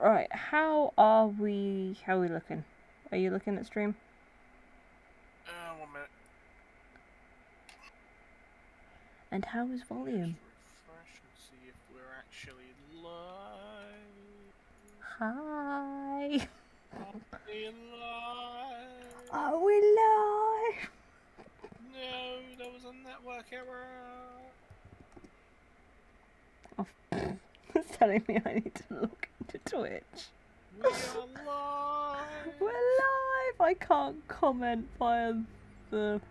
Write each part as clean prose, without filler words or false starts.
Right, how are we looking? Are you looking at stream? 1 minute. And how is volume? Just refresh and see if we're actually live. Hi. Are we live? Are we live? No, there was a network error. Oh, it's telling me I need to look into Twitch. We are live. We're live. I can't comment via the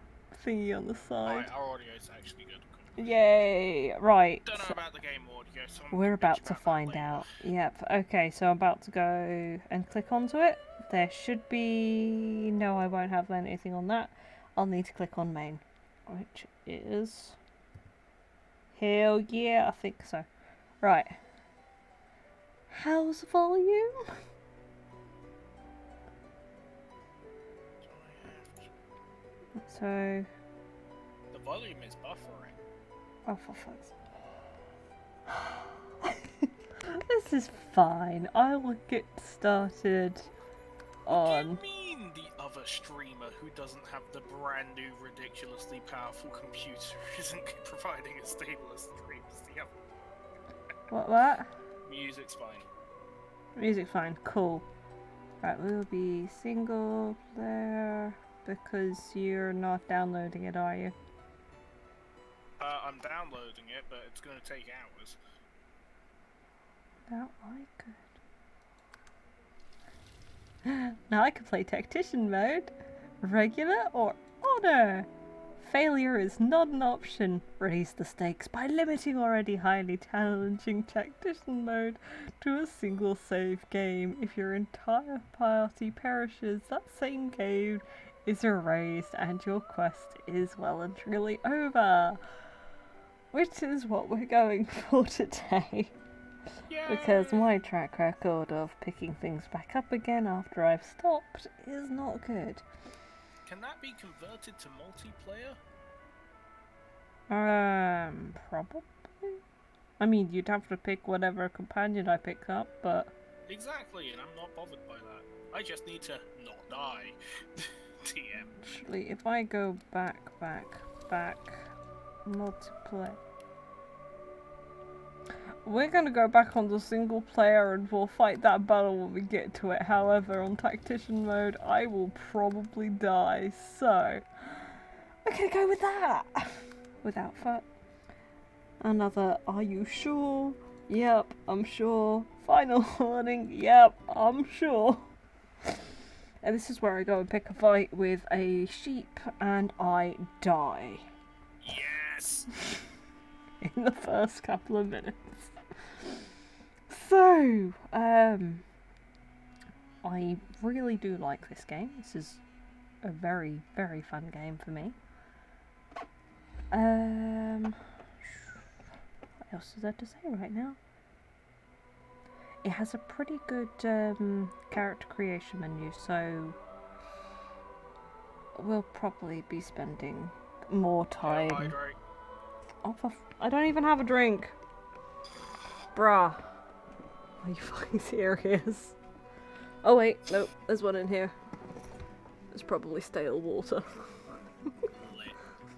thingy on the side. Alright, our audio is actually good. Cool. Yay! Right. Don't know about the game audio, so We're about to find out. Yep. Okay, so I'm about to go and click onto it. There should be... No, I won't have anything on that. I'll need to click on main, which is... Hell yeah, I think so. Right. How's the volume? So... The volume is buffering. Oh, for fuck's... This is fine. I will get started on... What do you mean the other streamer who doesn't have the brand new ridiculously powerful computer isn't providing as stable a stream as the other? What? Music's fine. Music's fine. Cool. Right, we'll be single player because you're not downloading it, are you? I'm downloading it, but it's going to take hours. Now I could. Now I can play tactician mode. Regular or honor. Failure is not an option. Raise the stakes by limiting already highly challenging tactician mode to a single save game. If your entire party perishes, that same game is erased and your quest is well and truly over. Which is what we're going for today. Yay! Because my track record of picking things back up again after I've stopped is not good. Can that be converted to multiplayer? Probably. I mean, you'd have to pick whatever companion I pick up, but... Exactly, and I'm not bothered by that. I just need to not die. TM. Actually, if I go back, multiplayer... We're gonna go back on the single player and we'll fight that battle when we get to it. However, on tactician mode, I will probably die, so... We're gonna go with that! Without fuck. Another, are you sure? Yep, I'm sure. Final warning, yep, I'm sure. And this is where I go and pick a fight with a sheep and I die. Yes! In the first couple of minutes. So, I really do like this game. This is a very, very fun game for me. What else is there to say right now? It has a pretty good character creation menu, so we'll probably be spending more time. Hydrate. Oh, I don't even have a drink. Bruh. Are you fucking serious? Oh wait, no, there's one in here. It's probably stale water.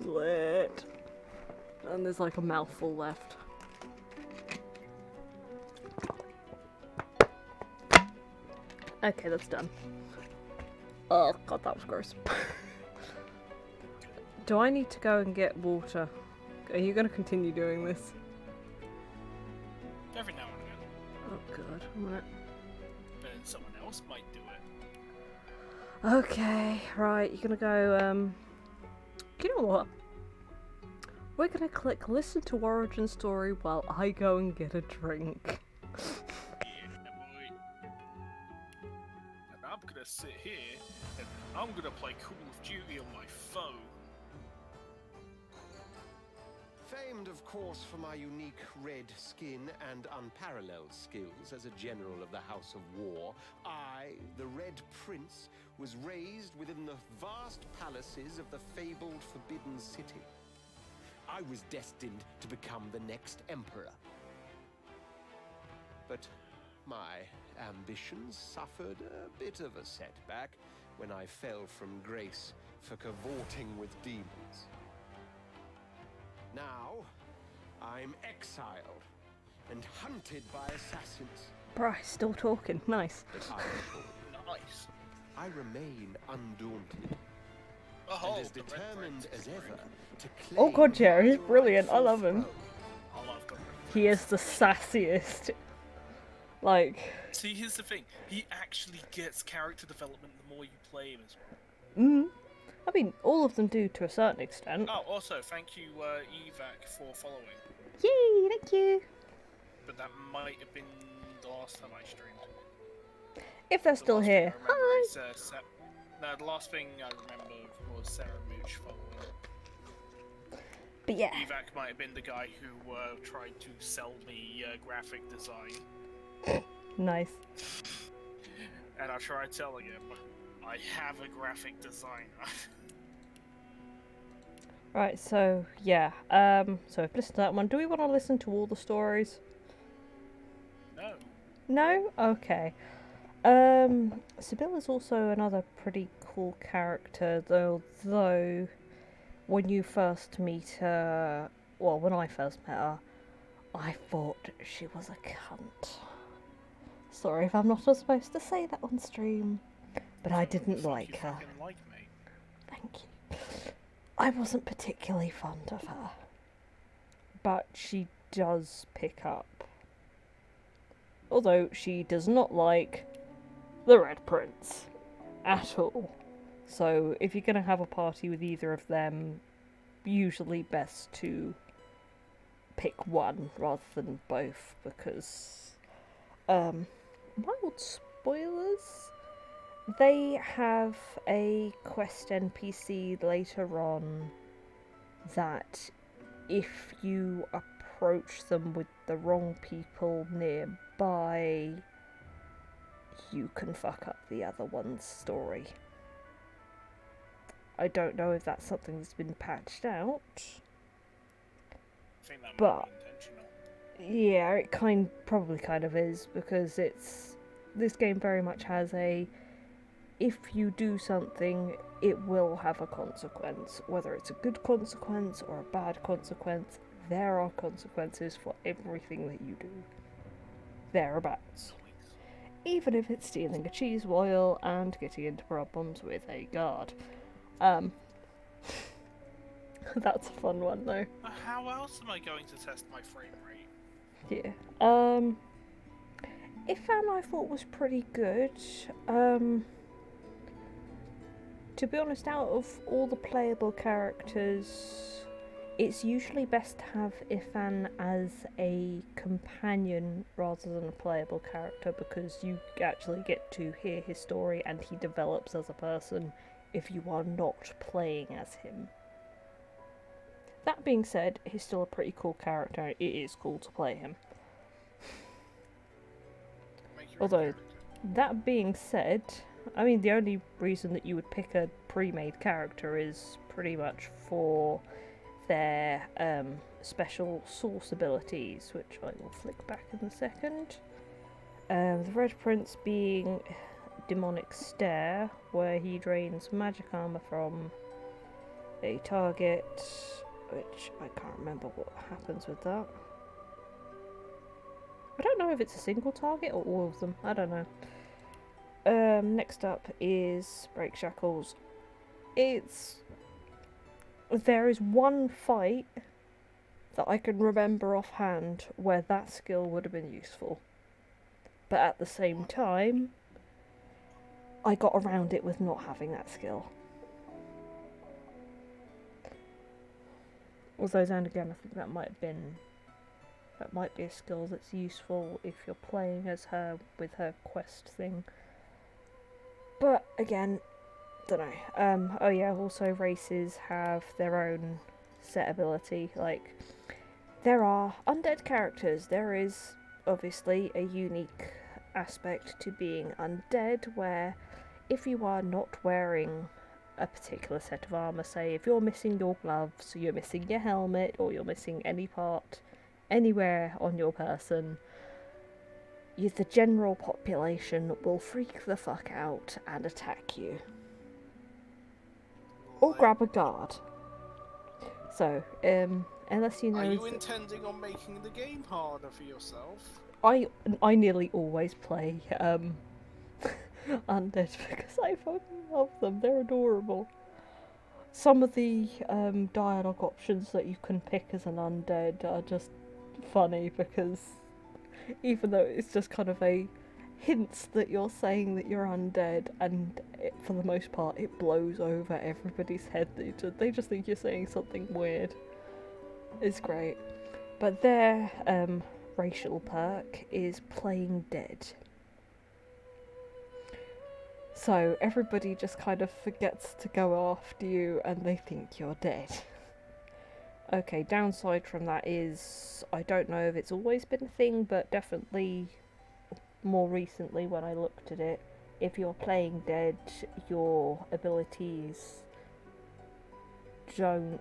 Lit. And there's like a mouthful left. Okay, that's done. Oh god, that was gross. Do I need to go and get water? Are you going to continue doing this? Every now and again. Oh god, a minute. Then someone else might do it. Okay, right, you're gonna go, you know what? We're gonna click listen to origin story while I go and get a drink. Yeah, boy. And I'm gonna sit here and I'm gonna play Call of Duty on my phone. Famed, of course, for my unique red skin and unparalleled skills as a general of the House of War, I, the Red Prince, was raised within the vast palaces of the fabled Forbidden City. I was destined to become the next emperor. But My ambitions suffered a bit of a setback when I fell from grace for cavorting with demons. Now, I'm exiled and hunted by assassins. Bryce, still talking. Nice. But I assure you, Nice. I remain undaunted Oh, and as the Red determined Prince as is ever great. to claim Oh god, yeah, he's my brilliant. I rightful love him. throne. I love the Red He Prince. is the sassiest. Like, See, here's the thing. He actually gets character development the more you play him as well. I mean, all of them do to a certain extent. Oh, also, thank you, Evac, for following. Yay, thank you. But that might have been the last time I streamed. If they're The still last here, thing I remember hi. is, no, the last thing I remember was Sarah Mooch following. But yeah, Evac might have been the guy who tried to sell me graphic design. nice. And I tried telling him, I have a graphic designer. Right, so yeah, so I've listened to that one. Do we want to listen to all the stories? No. No? Okay. Sibyl is also another pretty cool character, though when you first meet her, well, when I first met her, I thought she was a cunt. Sorry if I'm not supposed to say that on stream, but I didn't Fuck, like you her. fucking like me. Thank you. I wasn't particularly fond of her, but she does pick up. Although she does not like the Red Prince at all. So if you're going to have a party with either of them, usually best to pick one rather than both, because mild spoilers, they have a quest NPC later on that if you approach them with the wrong people nearby, you can fuck up the other one's story. I don't know if that's something that's been patched out. I think that But- might be intentional. Yeah, it probably kind of is, because this game very much has a, if you do something, it will have a consequence. Whether it's a good consequence or a bad consequence, there are consequences for everything that you do. Thereabouts. Even if it's stealing a cheese wheel and getting into problems with a guard. That's a fun one though. How else am I going to test my frame rate? Yeah. Ifan I thought was pretty good. To be honest, out of all the playable characters, it's usually best to have Ifan as a companion rather than a playable character, because you actually get to hear his story and he develops as a person if you are not playing as him. That being said, he's still a pretty cool character. It is cool to play him. Make your own Although, character. that being said, I mean, the only reason that you would pick a pre-made character is pretty much for their special source abilities, which I will flick back in a second. The Red Prince being Demonic Stare, where he drains magic armor from a target, which I can't remember what happens with that. I don't know if it's a single target or all of them, I don't know. Next up is Break Shackles. There is one fight that I can remember offhand where that skill would have been useful. But at the same time, I got around it with not having that skill. Although then again, I think that might be a skill that's useful if you're playing as her with her quest thing. But again, don't know. Oh yeah, also races have their own set ability. Like, there are undead characters. There is obviously a unique aspect to being undead, where if you are not wearing a particular set of armor, say if you're missing your gloves, you're missing your helmet, or you're missing any part anywhere on your person, the general population will freak the fuck out and attack you. Or grab a guard. So, unless you know... Are you intending on making the game harder for yourself? I nearly always play, undead because I fucking love them. They're adorable. Some of the, dialogue options that you can pick as an undead are just funny because even though it's just kind of a hints that you're saying that you're undead, and for the most part it blows over everybody's head. They just think you're saying something weird. It's great. But their racial perk is playing dead. So everybody just kind of forgets to go after you and they think you're dead. Okay, downside from that is, I don't know if it's always been a thing, but definitely more recently when I looked at it, if you're playing dead, your abilities don't,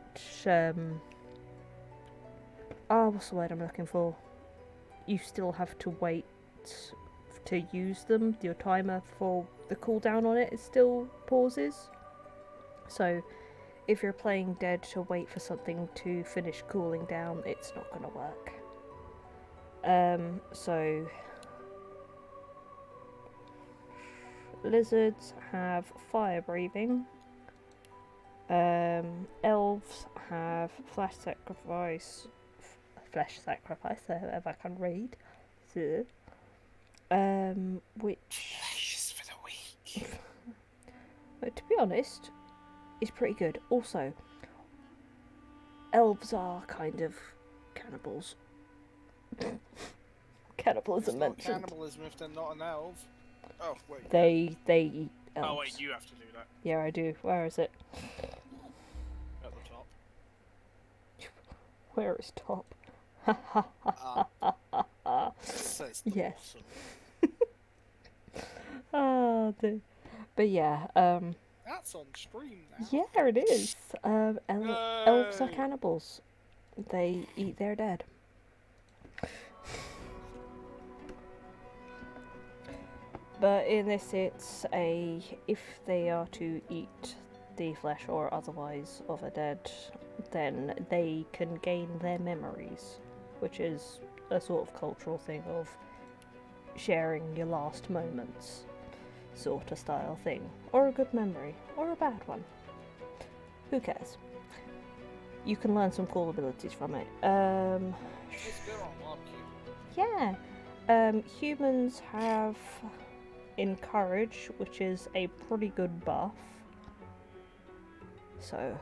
what's the word I'm looking for? You still have to wait to use them. Your timer for the cooldown on it still pauses. So if you're playing dead to wait for something to finish cooling down, it's not going to work. So lizards have fire breathing. Elves have flesh sacrifice, if I can read. So, which, Pleasures for the weak. but to be honest, is pretty good. Also, elves are kind of cannibals. Cannibalism It's not mentioned. cannibalism if they're not an elf. Oh, wait. They eat elves. Oh, wait, you have to do that Yeah, I do. Where is it? at the top. Where is top? Says Yes. awesome. Oh, but yeah, That's on stream now. yeah, it is. Elves are Yay. cannibals. They eat their dead. But in this, it's if they are to eat the flesh or otherwise of a dead, then they can gain their memories, which is a sort of cultural thing of sharing your last moments, sort of style thing, or a good memory, or a bad one. Who cares? You can learn some cool abilities from it. It's good on barbecue. Yeah. Humans have encourage, which is a pretty good buff. So,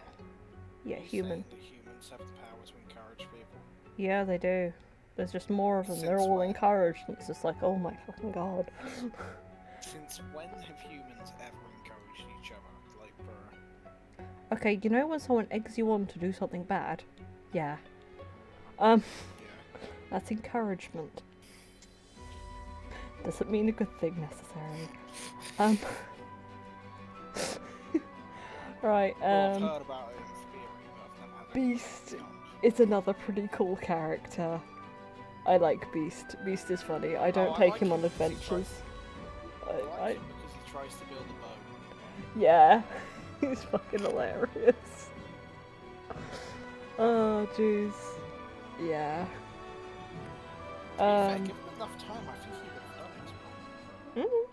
yeah, Are you human. saying that humans have the power to encourage people? Yeah, they do. There's just more of them. They're Since all when? encouraged, and it's just like, oh my fucking god. Since when have humans ever encouraged each other? Like, bruh. Okay, you know when someone eggs you on to do something bad? Yeah. Yeah. That's encouragement. Doesn't mean a good thing necessarily. Right, Well, I've heard about it in theory, but I've never had Beast it. is another pretty cool character. I like Beast. Beast is funny. I don't take like him on him because he adventures. I like him because he tries to build a boat. Yeah, he's fucking hilarious. Oh, jeez. Yeah. To be fair, given enough time, I think he would have done it as well. Mhm.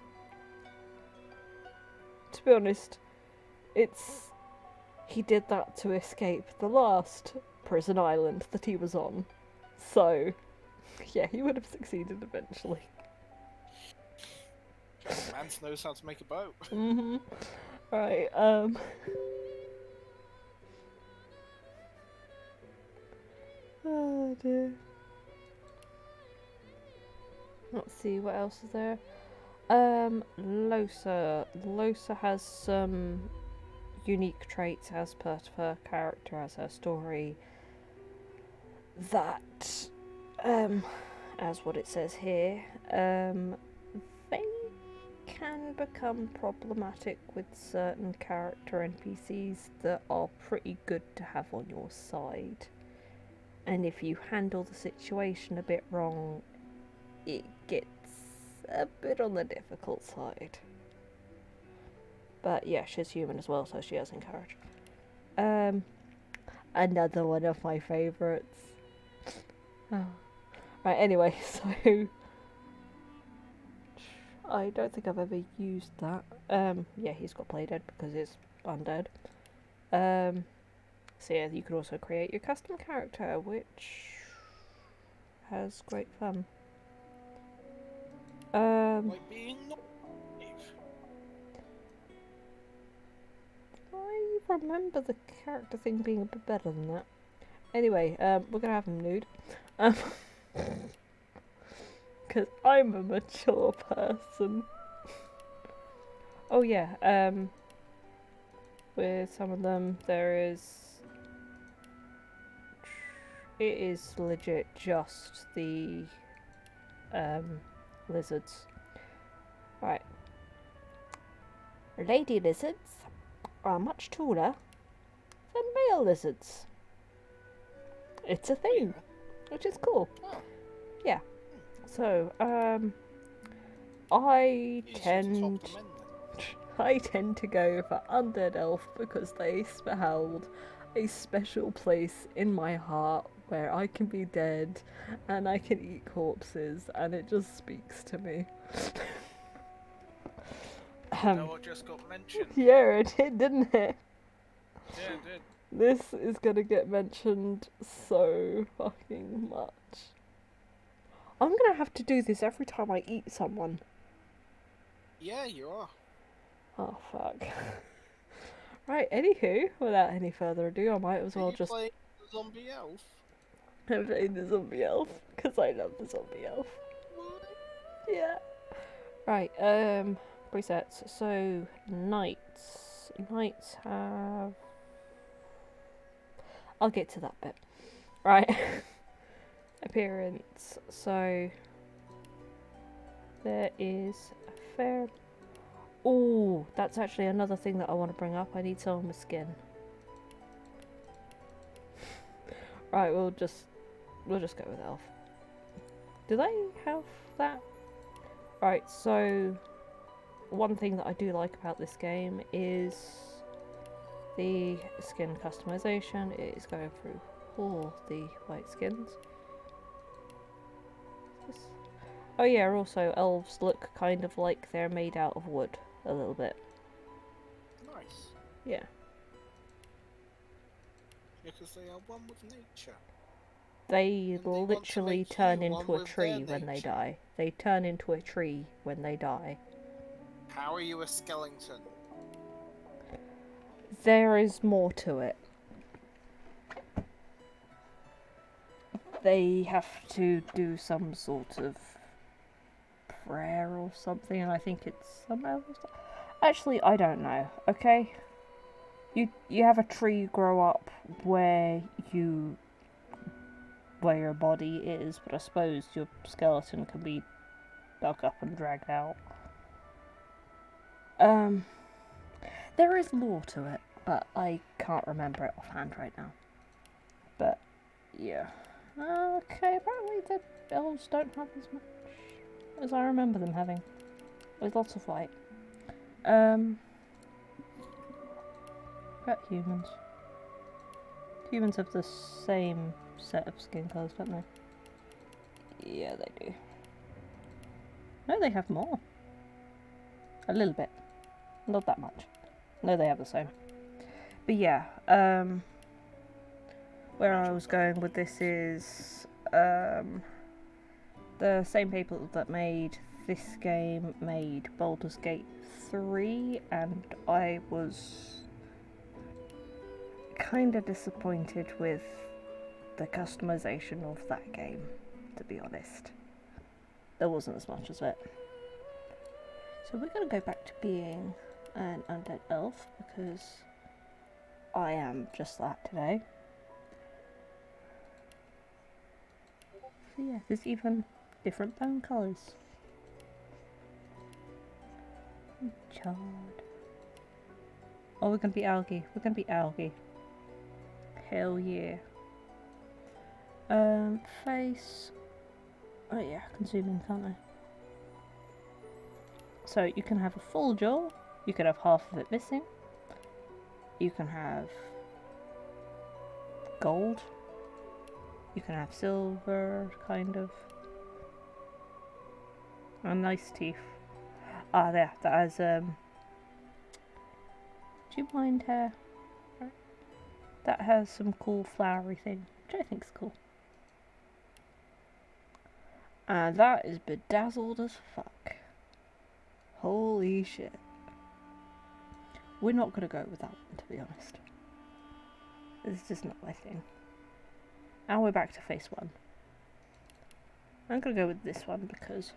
To be honest, he did that to escape the last prison island that he was on. So, yeah, he would have succeeded eventually. Man knows how to make a boat. Mhm. Right, oh dear. Let's see, what else is there? Losa. Losa has some unique traits as per her character, as her story, that, as what it says here, they can become problematic with certain character NPCs that are pretty good to have on your side. And if you handle the situation a bit wrong, it gets a bit on the difficult side. But yeah, she's human as well, so she has encourage. Another one of my favourites. Oh. Right, anyway, so I don't think I've ever used that. Yeah, he's got play dead because it's undead. So yeah, you can also create your custom character, which has great fun. Like being naive. I remember the character thing being a bit better than that. Anyway, we're gonna have him nude. Because I'm a mature person. Oh yeah, with some of them there is... It is legit just the lizards. Right. Lady lizards are much taller than male lizards. It's a thing, which is cool. Oh. Yeah. So, I Easy to tend top the men, then. I tend to go for undead elf because they hold a special place in my heart where I can be dead and I can eat corpses, and it just speaks to me. You know what just got mentioned? Yeah, it did, didn't it? Yeah, it did. This is gonna get mentioned so fucking much. I'm gonna have to do this every time I eat someone. Yeah, you are. Oh fuck. Right, anywho, without any further ado, I might as Are well you just playing the zombie elf? play the zombie elf, because I love the zombie elf. What? Yeah. Right, presets. So, knights. Knights have... I'll get to that bit. Right. Appearance. So, there is a fair... Oh, that's actually another thing that I want to bring up. I need someone with skin. Right, we'll just go with elf. Do they have that? Right, so one thing that I do like about this game is the skin customization. It is going through all the white skins. Oh yeah, also elves look kind of like they're made out of wood a little bit. Nice. Yeah. Because they are one with nature. They And they want to literally make turn you into one a with tree their when they nature. die. They turn into a tree when they die. How are you a skeleton? There is more to it. They have to do some sort of prayer or something, and I think it's some elves. Actually, I don't know. Okay, you have a tree grow up where your body is, but I suppose your skeleton can be dug up and dragged out. There is lore to it, but I can't remember it offhand right now. But yeah. Okay, apparently the elves don't have as much as I remember them having. There's lots of white. About humans. Humans have the same set of skin colours, don't they? Yeah, they do. No, they have more. A little bit. Not that much. No, they have the same. But yeah, where I was going with this is, the same people that made this game made Baldur's Gate 3, and I was kind of disappointed with the customization of that game, to be honest. There wasn't as much as it. So we're going to go back to being an undead elf, because I am just that today. So yeah, there's even different bone colours. Chard. Oh, we're going to be algae. We're going to be algae. Hell yeah. Face. Oh yeah, I can zoom in, can't I? So you can have a full jaw, you could have half of it missing, you can have gold, you can have silver, kind of, and nice teeth. Ah, there, that has, do you mind hair? That has some cool flowery thing, which I think is cool. And that is bedazzled as fuck. Holy shit. We're not gonna go with that one, to be honest. It's just not my thing. And we're back to face one. I'm gonna go with this one because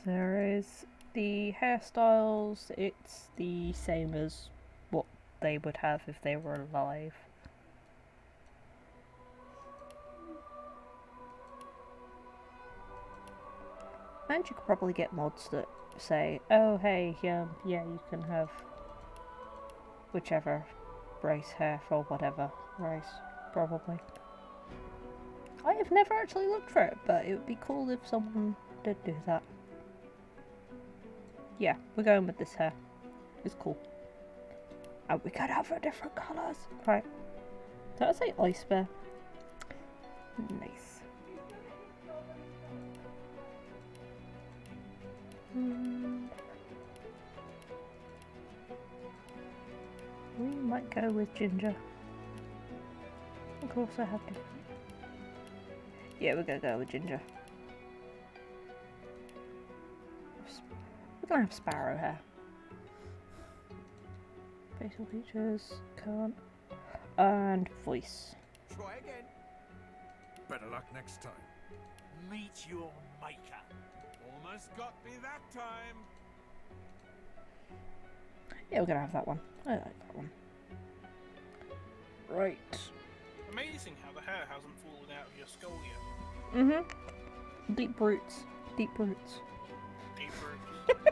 there is the hairstyles, it's the same as what they would have if they were alive. And you could probably get mods that say, oh hey, yeah, you can have whichever race hair for whatever race, probably. I have never actually looked for it, but it would be cool if someone did do that. Yeah, we're going with this hair. It's cool. And we could have for different colours. Right. Did I say ice bear? Nice. We might go with ginger. Of course I have to. Yeah, we're gonna go with ginger. We're gonna have sparrow hair. Facial features, can't. And voice. Try again. Better luck next time. Meet your maker. Almost got me that time. Yeah, we're gonna have that one. I like that one. Right. Amazing how the hair hasn't fallen out of your skull yet. Deep roots. Deep roots. Deep roots.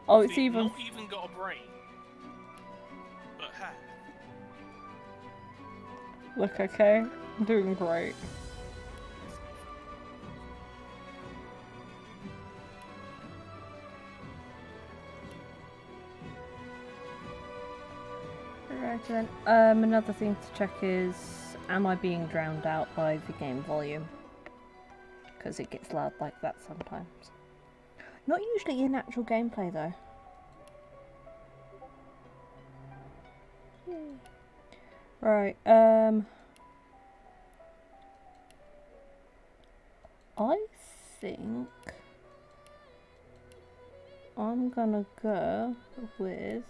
Oh, it's See, even. not even got a brain, but hair. Look, okay. I'm doing great. Right then. Another thing to check is, am I being drowned out by the game volume? Because it gets loud like that sometimes. Not usually in actual gameplay though. Right, I think I'm gonna go with...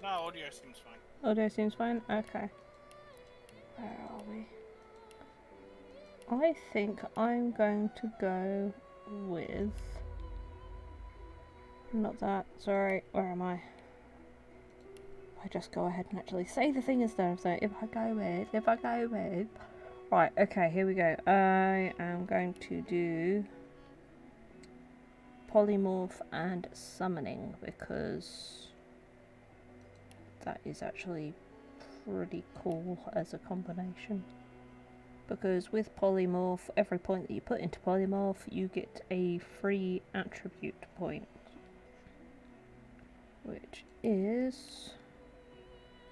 No, audio seems fine. Audio seems fine? Okay. Where are we? I think I'm going to go with... Not that, sorry, where am I? I just go ahead and actually say the thing instead of saying if I go with... Right, okay, here we go. I am going to do polymorph and summoning because that is actually pretty cool as a combination. Because with polymorph, every point that you put into polymorph, you get a free attribute point. Which is...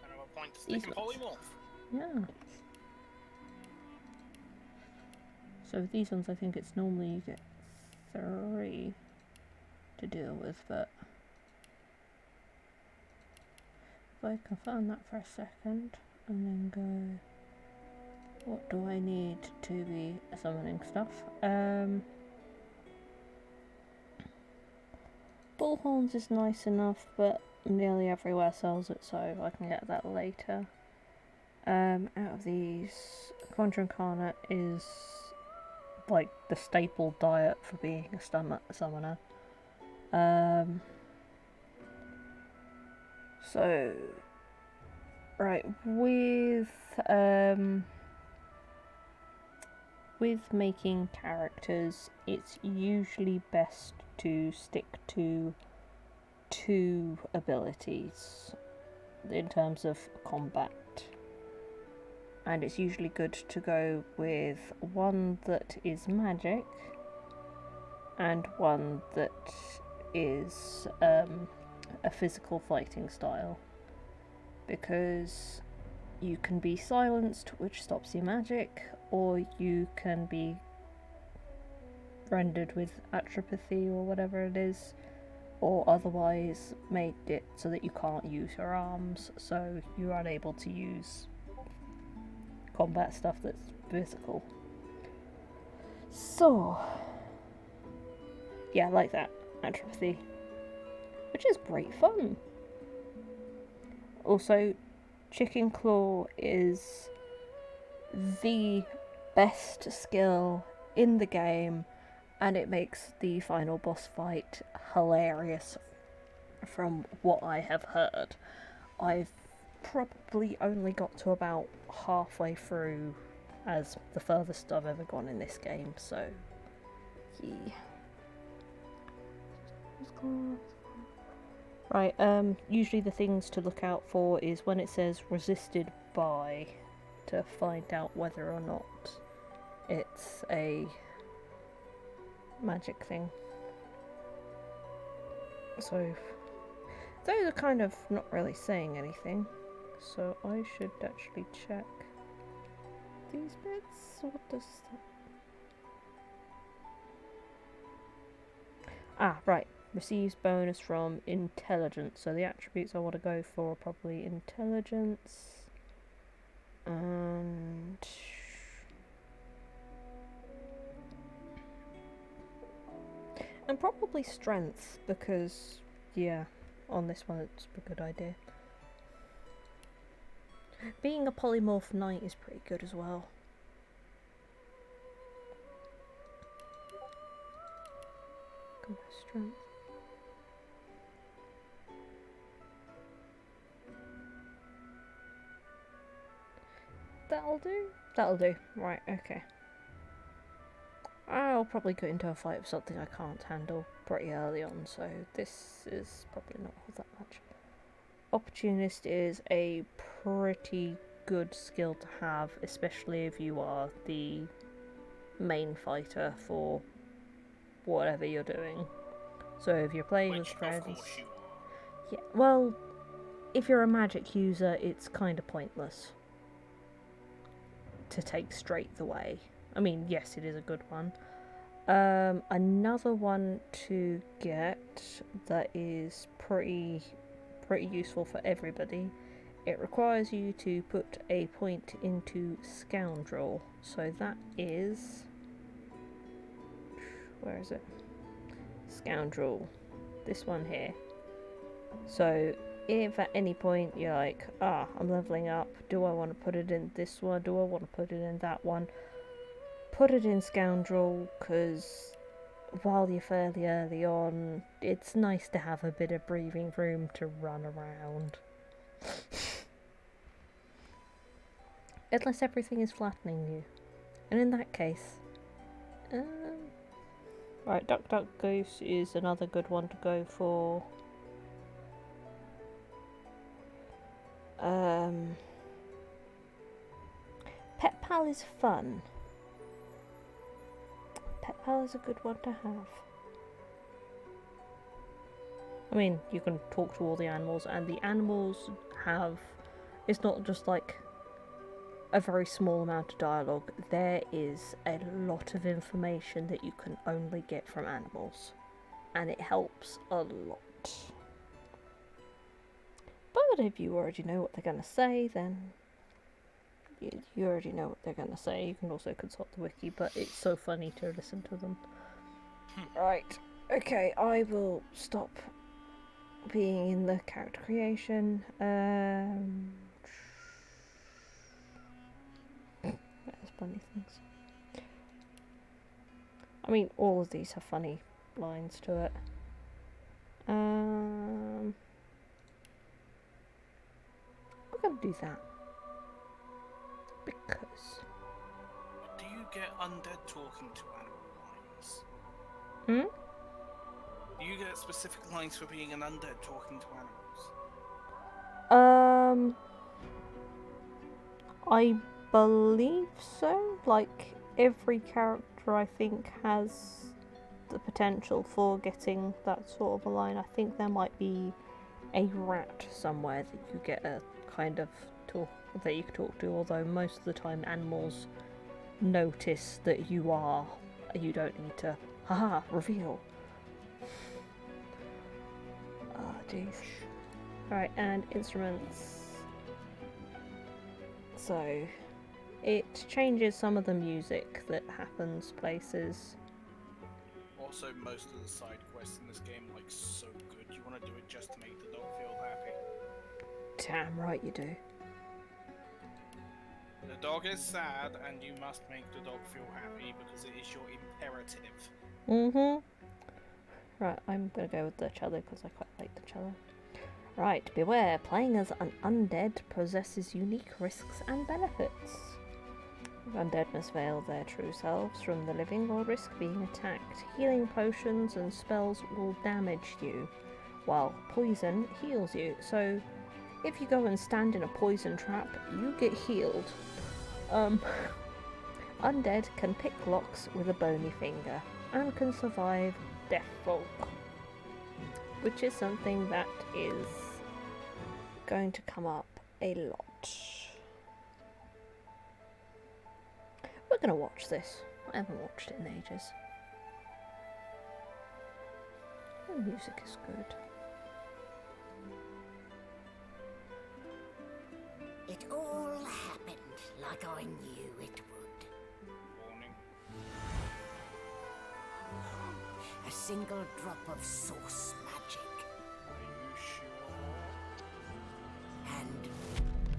Another point to stick in polymorph. Yeah. So with these ones, I think it's normally you get 3 to deal with, but if I confirm that for a second and then go, what do I need to be summoning stuff? Bullhorns is nice enough, but nearly everywhere sells it, so I can get that later. Out of these, Conjure Incarnate is like the staple diet for being a summoner. So, right, with making characters, it's usually best to stick to 2 abilities in terms of combat. And it's usually good to go with one that is magic and one that is a physical fighting style, because you can be silenced, which stops your magic, or you can be rendered with atrophy or whatever it is, or otherwise made it so that you can't use your arms, so you're unable to use combat stuff that's physical. So, yeah, I like that, atrophy, which is great fun. Also, Chicken Claw is the best skill in the game, and it makes the final boss fight hilarious from what I have heard. I've probably only got to about halfway through as the furthest I've ever gone in this game, so yeah. Right, usually the things to look out for is when it says resisted by, to find out whether or not it's a magic thing. So those are kind of not really saying anything, so I should actually check these bits. What does that... right. Receives bonus from intelligence, so the attributes I want to go for are probably intelligence and probably strength, because yeah, on this one it's a good idea. Being a polymorph knight is pretty good as well. Strength. That'll do. That'll do. Right, okay. I'll probably go into a fight with something I can't handle pretty early on, so this is probably not all that much. Opportunist is a pretty good skill to have, especially if you are the main fighter for whatever you're doing. So if you're playing with friends... Of course you are. Yeah, well, if you're a magic user, it's kind of pointless to take straight the way. I mean, yes, it is a good one. Another one to get that is pretty useful for everybody. It requires you to put a point into Scoundrel. So that is... where is it? Scoundrel. This one here. So if at any point you're like, I'm leveling up, do I want to put it in this one, do I want to put it in that one, put it in Scoundrel, because while you're fairly early on, it's nice to have a bit of breathing room to run around. Unless everything is flattening you. And in that case... right, Duck Duck Goose is another good one to go for. Pet Pal is fun. Pet Pal is a good one to have. I mean, you can talk to all the animals, and the animals have... it's not just like a very small amount of dialogue. There is a lot of information that you can only get from animals, and it helps a lot. But if you already know what they're going to say, then you already know what they're going to say. You can also consult the wiki, but it's so funny to listen to them. Right, okay, I will stop being in the character creation. There's funny things. I mean, all of these have funny lines to it. We're gonna do that because. Do you get undead talking to animal lines? Hmm? Do you get specific lines for being an undead talking to animals? I believe so. Like, every character I think has the potential for getting that sort of a line. I think there might be a rat somewhere that you get a kind of talk that you can talk to, although most of the time animals notice that you don't need to haha reveal. Oh jeez. Right, and instruments. So it changes some of the music that happens places. Also, most of the side quests in this game like so good. You want to do it just to make the dog feel happy. Damn right you do. The dog is sad, and you must make the dog feel happy because it is your imperative. Right, I'm gonna go with the cello because I quite like the cello. Right, beware, playing as an undead possesses unique risks and benefits. Undead must veil their true selves from the living or risk being attacked. Healing potions and spells will damage you, while poison heals you. So, if you go and stand in a poison trap, you get healed. Undead can pick locks with a bony finger and can survive deathfall, which is something that is going to come up a lot. We're going to watch this. I haven't watched it in ages. The music is good. It all happened like I knew it would. Warning. A single drop of source magic, Are you sure? and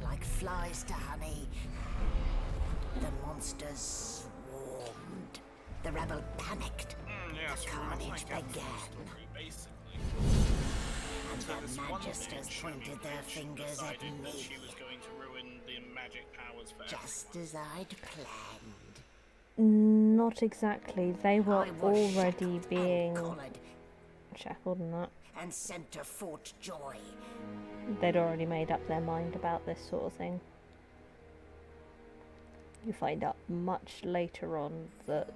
like flies to honey, the monsters swarmed. The rebel panicked. Yes, The well, carnage like a full began. story, basically. And So the this one magisters bitch, pointed their fingers at decided that me, she was going to ruin the magic powers for just as I'd planned. Not exactly. They were I was already shackled and being collared shackled and that. and sent to Fort Joy. They'd already made up their mind about this sort of thing. You find out much later on that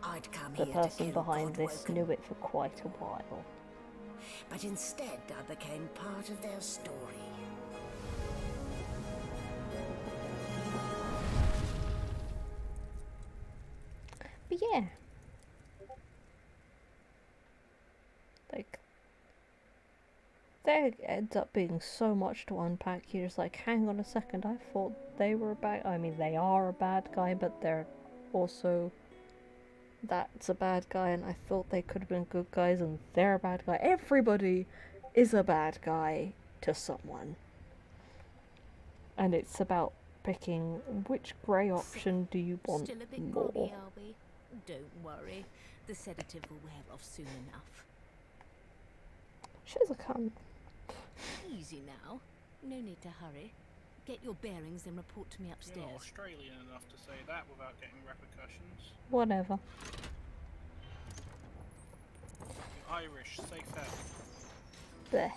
I'd come the here person to kill behind this Godwoken, knew it for quite a while. but instead I became part of their story. But yeah. Like, there ends up being so much to unpack. You're just like, hang on a second, I thought they were a bad... I mean, they are a bad guy, but they're also... That's a bad guy, and I thought they could have been good guys, and they're a bad guy. Everybody is a bad guy to someone. And it's about picking which grey option do you want Still a bit more. groggy, are we? Don't worry. The sedative will wear off soon enough. She's a cunt. Easy now. No need to hurry. Get your bearings and report to me You're upstairs. not Australian enough to say that without getting repercussions. Whatever. You're Irish, say fair. Bleh.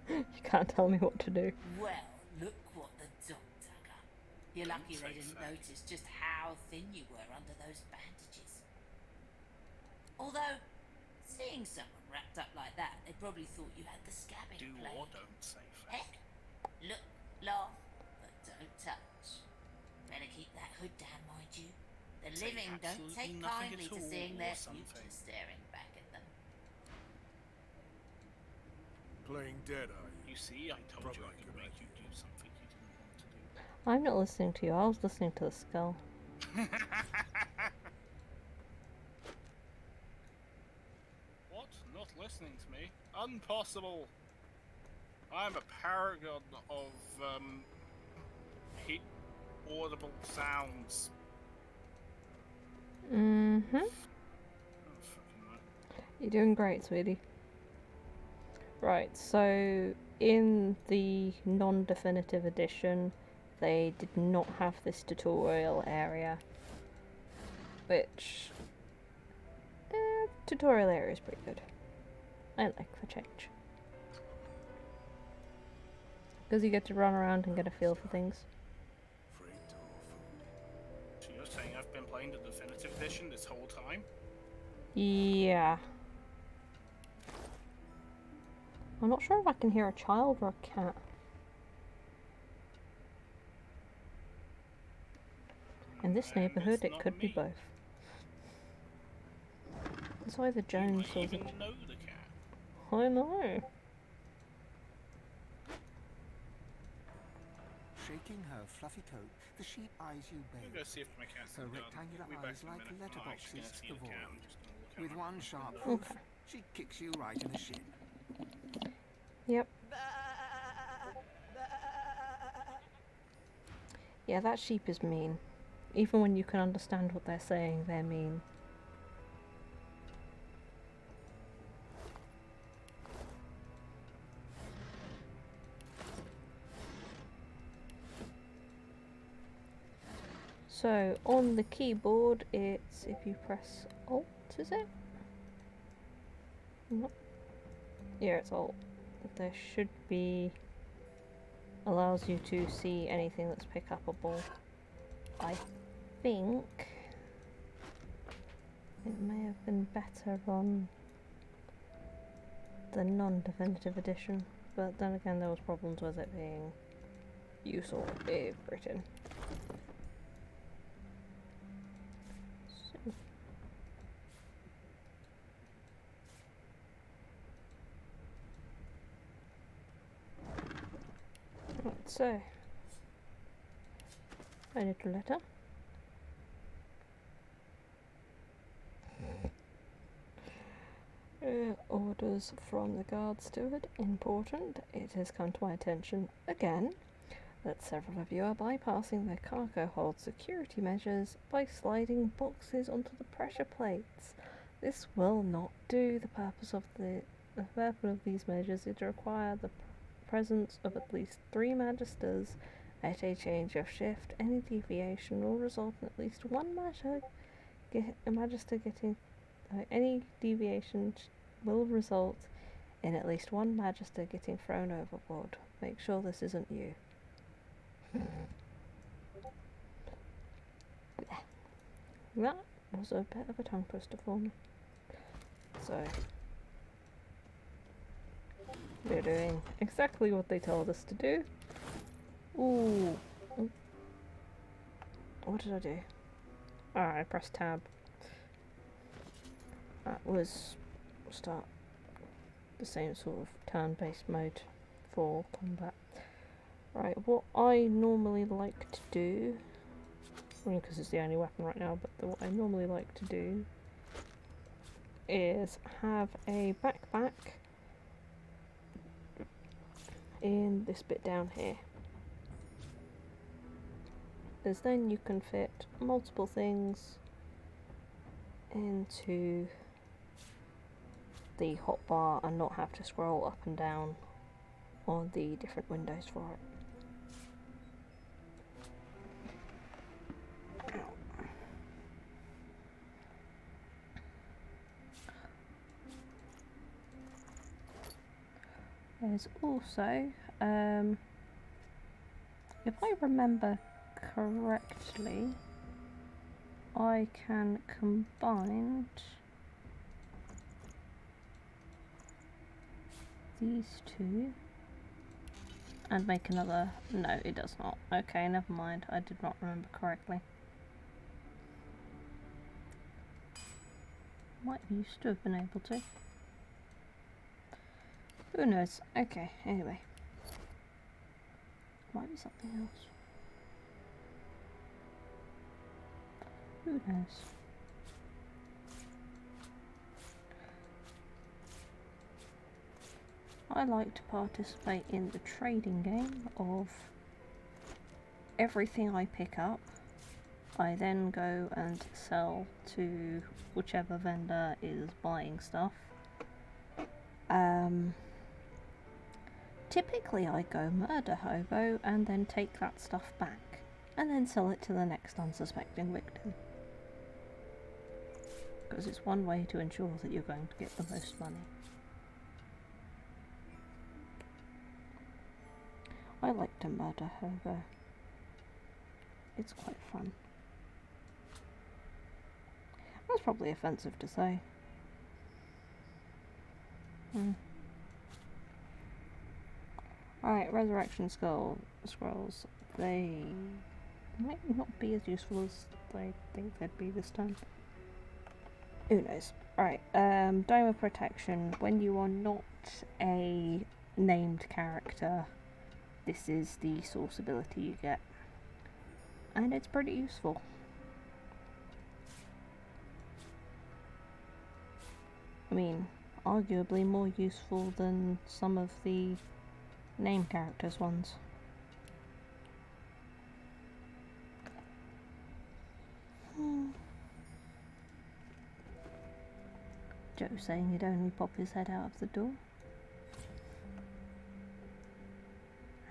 You can't tell me what to do. Well, look what the dog dug up. You're lucky they didn't notice just how thin you were under those bandages. Although, seeing someone wrapped up like that, they probably thought you had the scabbing Do plague. or don't say fair. Heck, look, laugh, but don't touch. Better keep that hood down, mind you. The Say living don't absolutely take nothing kindly at to all seeing or their something. future staring back at them. Playing dead, are you? You see, I told you I Probably could a good make you do something you didn't want to do. I'm not listening to you, I was listening to the skull. What? Not listening to me? Impossible! I'm a paragon of, audible sounds. Mm-hmm. Oh, fucking no. You're doing great, sweetie. Right, so in the non-definitive edition, they did not have this tutorial area. Which... tutorial area is pretty good. I like the change. Because you get to run around and get a feel for things. Afraid to offer. So you're saying I've been playing edition this whole time? Yeah. I'm not sure if I can hear a child or a cat. In this And neighbourhood, it's it not could be me. both. It's either You Jones might or even know the cat. I know. Shaking her fluffy coat, the sheep eyes you I'm babe. gonna go see if my cat's Her in the garden. rectangular I'll be back eyes in a like minute. I'm not actually letterboxes gonna see to the the cat. void. I'm just gonna look out With my one sharp window. hoof, she kicks you right in the shin. Yep. Yeah, that sheep is mean. Even when you can understand what they're saying, they're mean. So, on the keyboard, it's if you press Alt, is it? No. Yeah, it's Alt. There should be... allows you to see anything that's pick-upable. I think it may have been better on the non-definitive edition, but then again there was problems with it being useful everything. So. Right, so I need a letter. Orders from the guard steward. Important. It has come to my attention again that several of you are bypassing the cargo hold security measures by sliding boxes onto the pressure plates. This will not do. The purpose of these measures is to require the presence of at least 3 magisters at a change of shift. Any deviation will result in at least one magister getting. Any deviation will result in at least one magister getting thrown overboard. Make sure this isn't you. That was a bit of a tongue twister for me. So, we're doing exactly what they told us to do. Ooh. What did I do? Ah, I pressed tab. That was start the same sort of turn-based mode for combat. Right, what I normally like to do, because it's the only weapon right now, but what I normally like to do is have a backpack in this bit down here. Because then you can fit multiple things into the hotbar and not have to scroll up and down on the different windows for it. There's also, if I remember correctly, I can combine these two and make another. No, it does not. Okay, never mind. I did not remember correctly. Might have used to have been able to. Who knows? Okay, anyway. Might be something else. Who knows? I like to participate in the trading game of everything I pick up. I then go and sell to whichever vendor is buying stuff. Typically I go murder hobo and then take that stuff back and then sell it to the next unsuspecting victim. Because it's one way to ensure that you're going to get the most money. I like to murder hobo. It's quite fun. That's probably offensive to say. Alright, Resurrection Scrolls. They might not be as useful as I think they'd be this time. Who knows? Alright, Dome of Protection. When you are not a named character, this is the source ability you get. And it's pretty useful. I mean, arguably more useful than some of the named characters ones. Joe saying he'd only pop his head out of the door.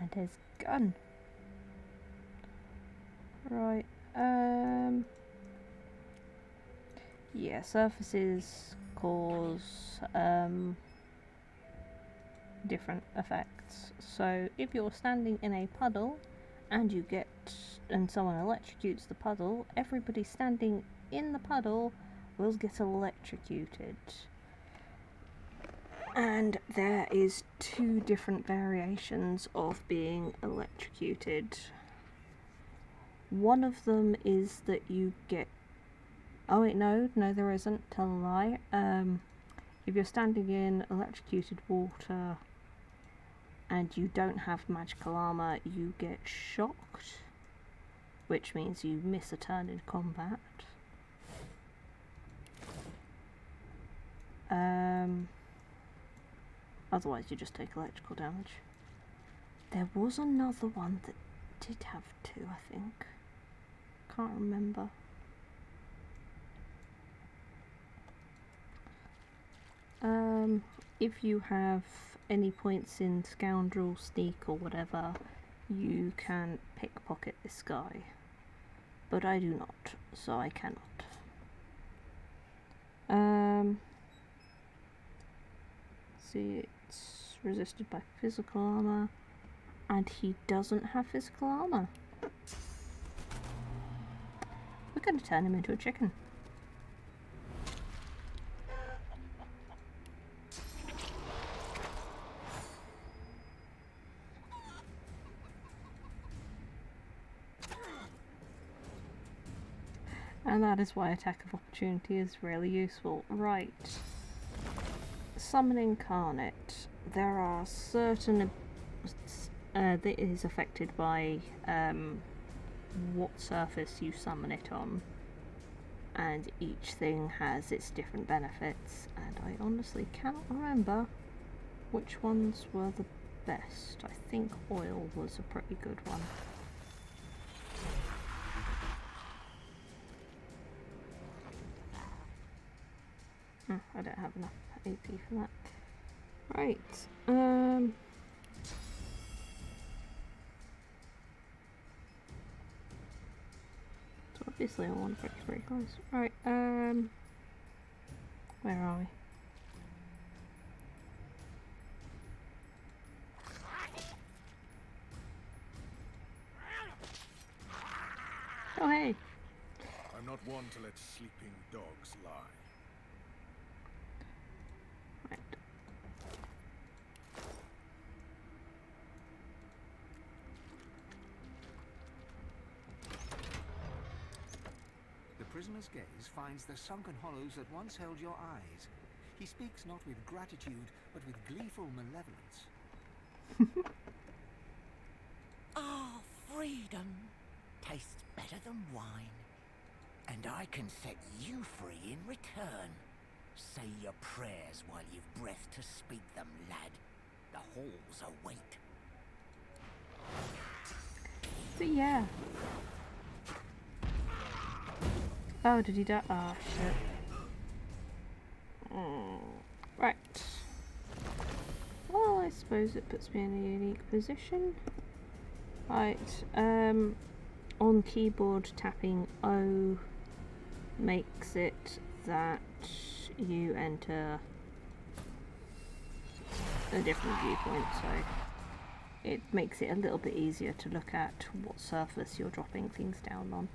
And his gun. Right, yeah, surfaces cause different effects. So if you're standing in a puddle and someone electrocutes the puddle, everybody standing in the puddle will get electrocuted. And there is 2 different variations of being electrocuted. One of them is that you get... Oh wait, no there isn't, tell a lie. If you're standing in electrocuted water and you don't have magical armor, you get shocked, which means you miss a turn in combat. Otherwise you just take electrical damage. There was another one that did have 2, I think. Can't remember. If you have any points in Scoundrel, Sneak or whatever, you can pickpocket this guy. But I do not, so I cannot. See, it's resisted by physical armor, and he doesn't have physical armor. We're going to turn him into a chicken. And that is why attack of opportunity is really useful. Right. Summon Incarnate. There are certain... that is affected by what surface you summon it on. And each thing has its different benefits. And I honestly cannot remember which ones were the best. I think oil was a pretty good one. I don't have enough AP for that. Right, so obviously I want to break very close. Right, where are we? Oh hey! I'm not one to let sleeping dogs lie. Right. The prisoner's gaze finds the sunken hollows that once held your eyes. He speaks not with gratitude, but with gleeful malevolence. Ah, freedom tastes better than wine. And I can set you free in return. Say your prayers while you've breath to speak them, lad. The halls await. But yeah. Oh, did he die? Oh, shit. Right. Well, I suppose it puts me in a unique position. Right, on keyboard tapping O makes it that you enter a different viewpoint, so it makes it a little bit easier to look at what surface you're dropping things down on.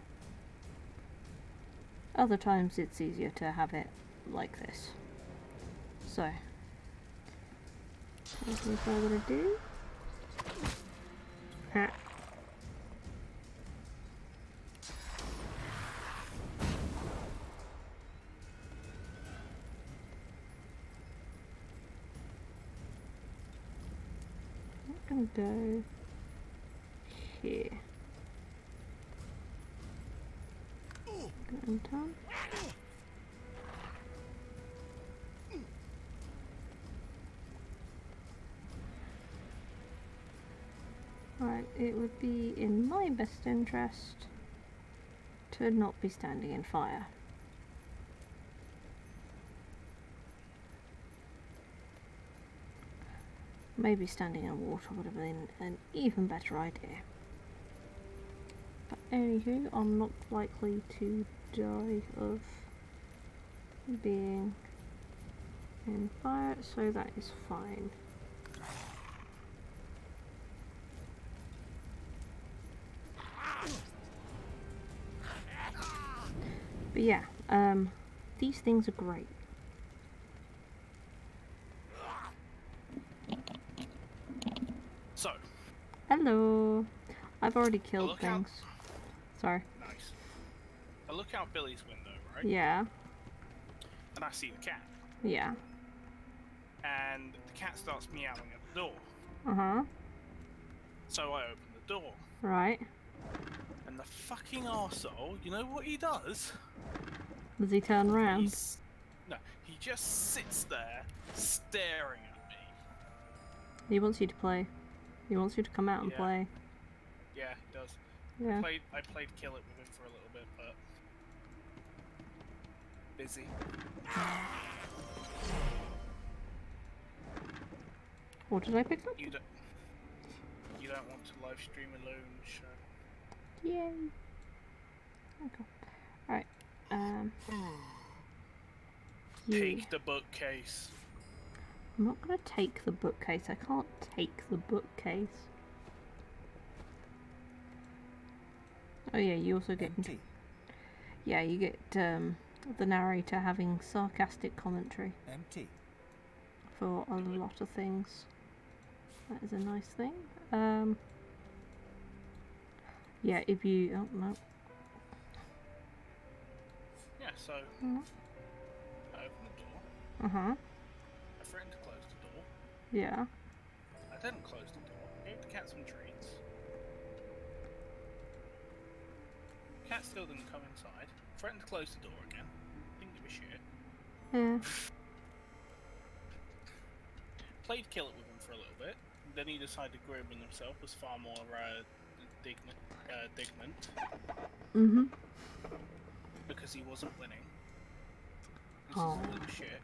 Other times it's easier to have it like this. So, without further ado, ha. I'm gonna go here. Good time. Right, it would be in my best interest to not be standing in fire. Maybe standing in water would have been an even better idea. But anywho, I'm not likely to die of being in fire, so that is fine. But yeah, these things are great. So, Hello! I've already killed things. Sorry. Nice. I look out Billy's window, right? Yeah. And I see the cat. Yeah. And the cat starts meowing at the door. Uh-huh. So I open the door. Right. And the fucking arsehole, you know what he does? Does he turn around? No, he just sits there staring at me. He wants you to play. He wants you to come out and play. Yeah, he does. Yeah. I played Kill It with him for a little bit, but busy. What did I pick up? You don't want to live stream alone, so. Yay. Okay. Alright. Take the bookcase. I'm not gonna take the bookcase. I can't take the bookcase. Oh yeah, you also get... Empty. Yeah, you get the narrator having sarcastic commentary. Empty. For a lot of things. That is a nice thing. Yeah, if you... Oh, no. Yeah, so Mm. I open the door. Uh-huh. I threatened to close the door. Yeah. I didn't close the door. Gave the cat some treats. Cat still didn't come inside. Threatened to close the door again. Didn't give a shit. Yeah. Played Kill It with him for a little bit. Then he decided grooming himself was far more dignant. Mm-hmm. Because he wasn't winning. This Oh. is a little shit.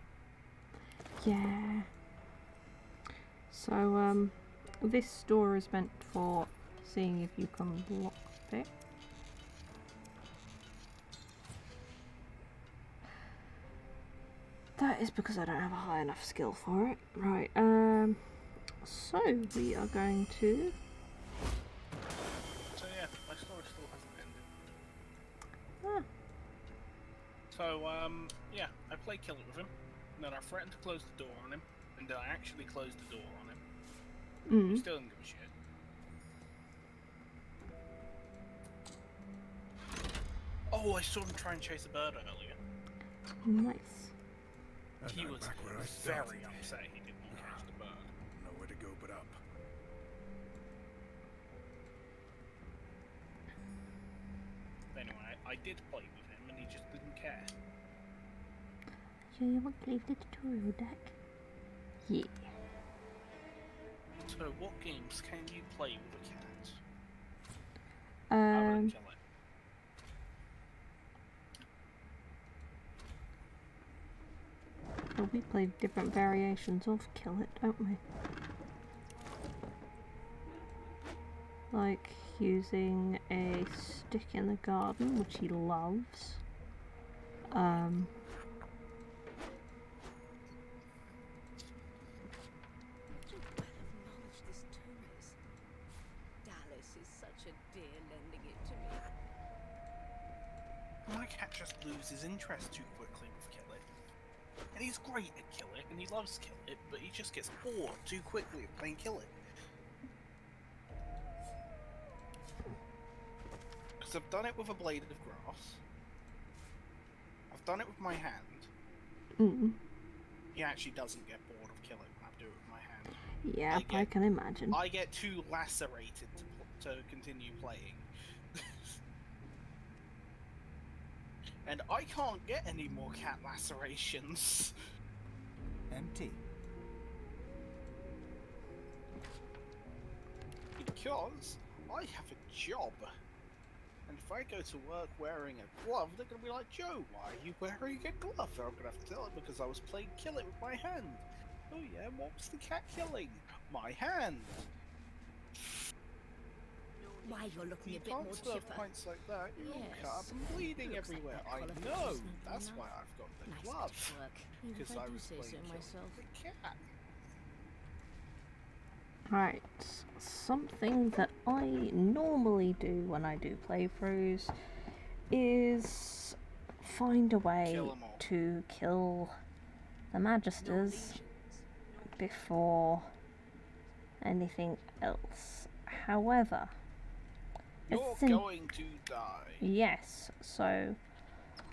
Yeah. So, this door is meant for seeing if you can block it. That is because I don't have a high enough skill for it. Right, so we are going to... So yeah, my story still hasn't ended. Ah, So, yeah, I played Kill It with him. And then I threatened to close the door on him. And then I actually closed the door on him. He still didn't give a shit. Oh, I saw him try and chase a bird earlier. nice. He And I'm was back where I very started. upset he didn't catch the bird. Nowhere to go but up. Anyway, I did play with him and he just didn't care. So you want to leave the tutorial deck? Yeah. So, what games can you play with a cat? Other than Kill It. Well, we play different variations of Kill It, don't we? Like using a stick in the garden, which he loves. Dallas is such a dear lending it to me. My cat just loses his interest too quickly with Kill It. And he's great at Kill It, and he loves Kill It, but he just gets bored too quickly of playing Kill It. Because I've done it with a blade of grass. I've done it with my hand. He actually doesn't get bored of Kill It when I do it with my hand. Yeah, I can imagine. I get too lacerated to continue playing. And I can't get any more cat lacerations. Empty. Because I have a job. And if I go to work wearing a glove, they're going to be like, Joe, why are you wearing a glove? And I'm going to have to tell them because I was playing Kill It with my hand. Oh yeah, what was the cat killing? My hand. Why, you're looking You a bit more can't serve chipper. points like that. You're all Yes. cut up and bleeding Looks like everywhere. that I collar fix know. is not That's enough. why I've got the Nice bit glove. of work, even Because if I I do was say playing so Kill It myself. with the cat. Right, something that I normally do when I do playthroughs is find a way Kill 'em all. to kill the No Magisters lesions. before anything else. However, You're essen- going to die. yes, so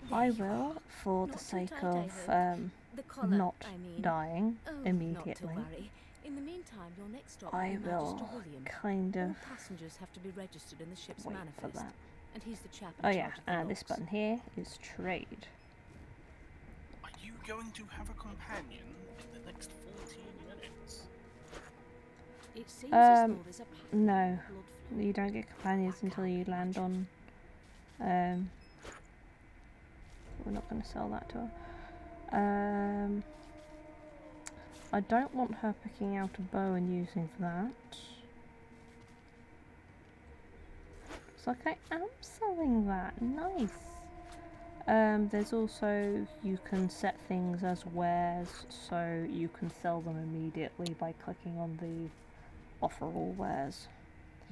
There I you will, are. for Not the too sake tight, I of hope. The collar, not I mean. dying Oh, immediately, not to worry. In the meantime, your next stop I will be Magister will William. kind All of passengers have to be registered in the ship's wait manifest, for that. and he's the chap in Oh charge yeah, of the and this logs. button here is trade. Are you going to have a companion in the next 14 minutes? It seems as Um, though there's a pattern no, of blood flow. you don't get companions I until can't you land on. We're not going to sell that to her. I don't want her picking out a bow and using that. Looks like I am selling that. Nice. There's also, you can set things as wares, so you can sell them immediately by clicking on the offer all wares.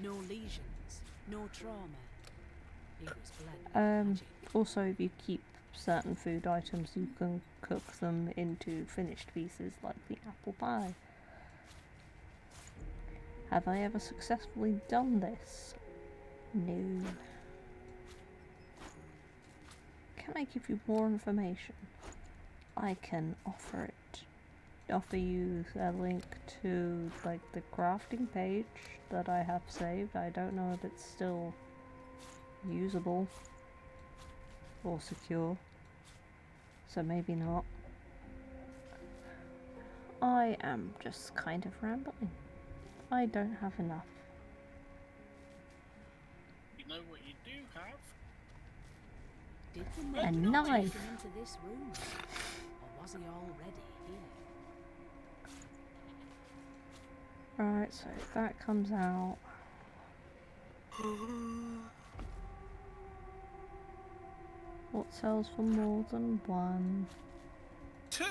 No lesions, no trauma. He was bled with Um, magic. Also, if you keep certain food items, you can cook them into finished pieces like the apple pie. Have I ever successfully done this? No. Can I give you more information? I can offer you a link to like the crafting page that I have saved. I don't know if it's still usable or secure, so maybe not. I am just kind of rambling. I don't have enough. You know what you do have? Did the A murderer knife. take him into this room? Or was he already here? Right, so that comes out. What sells for more than one? 2!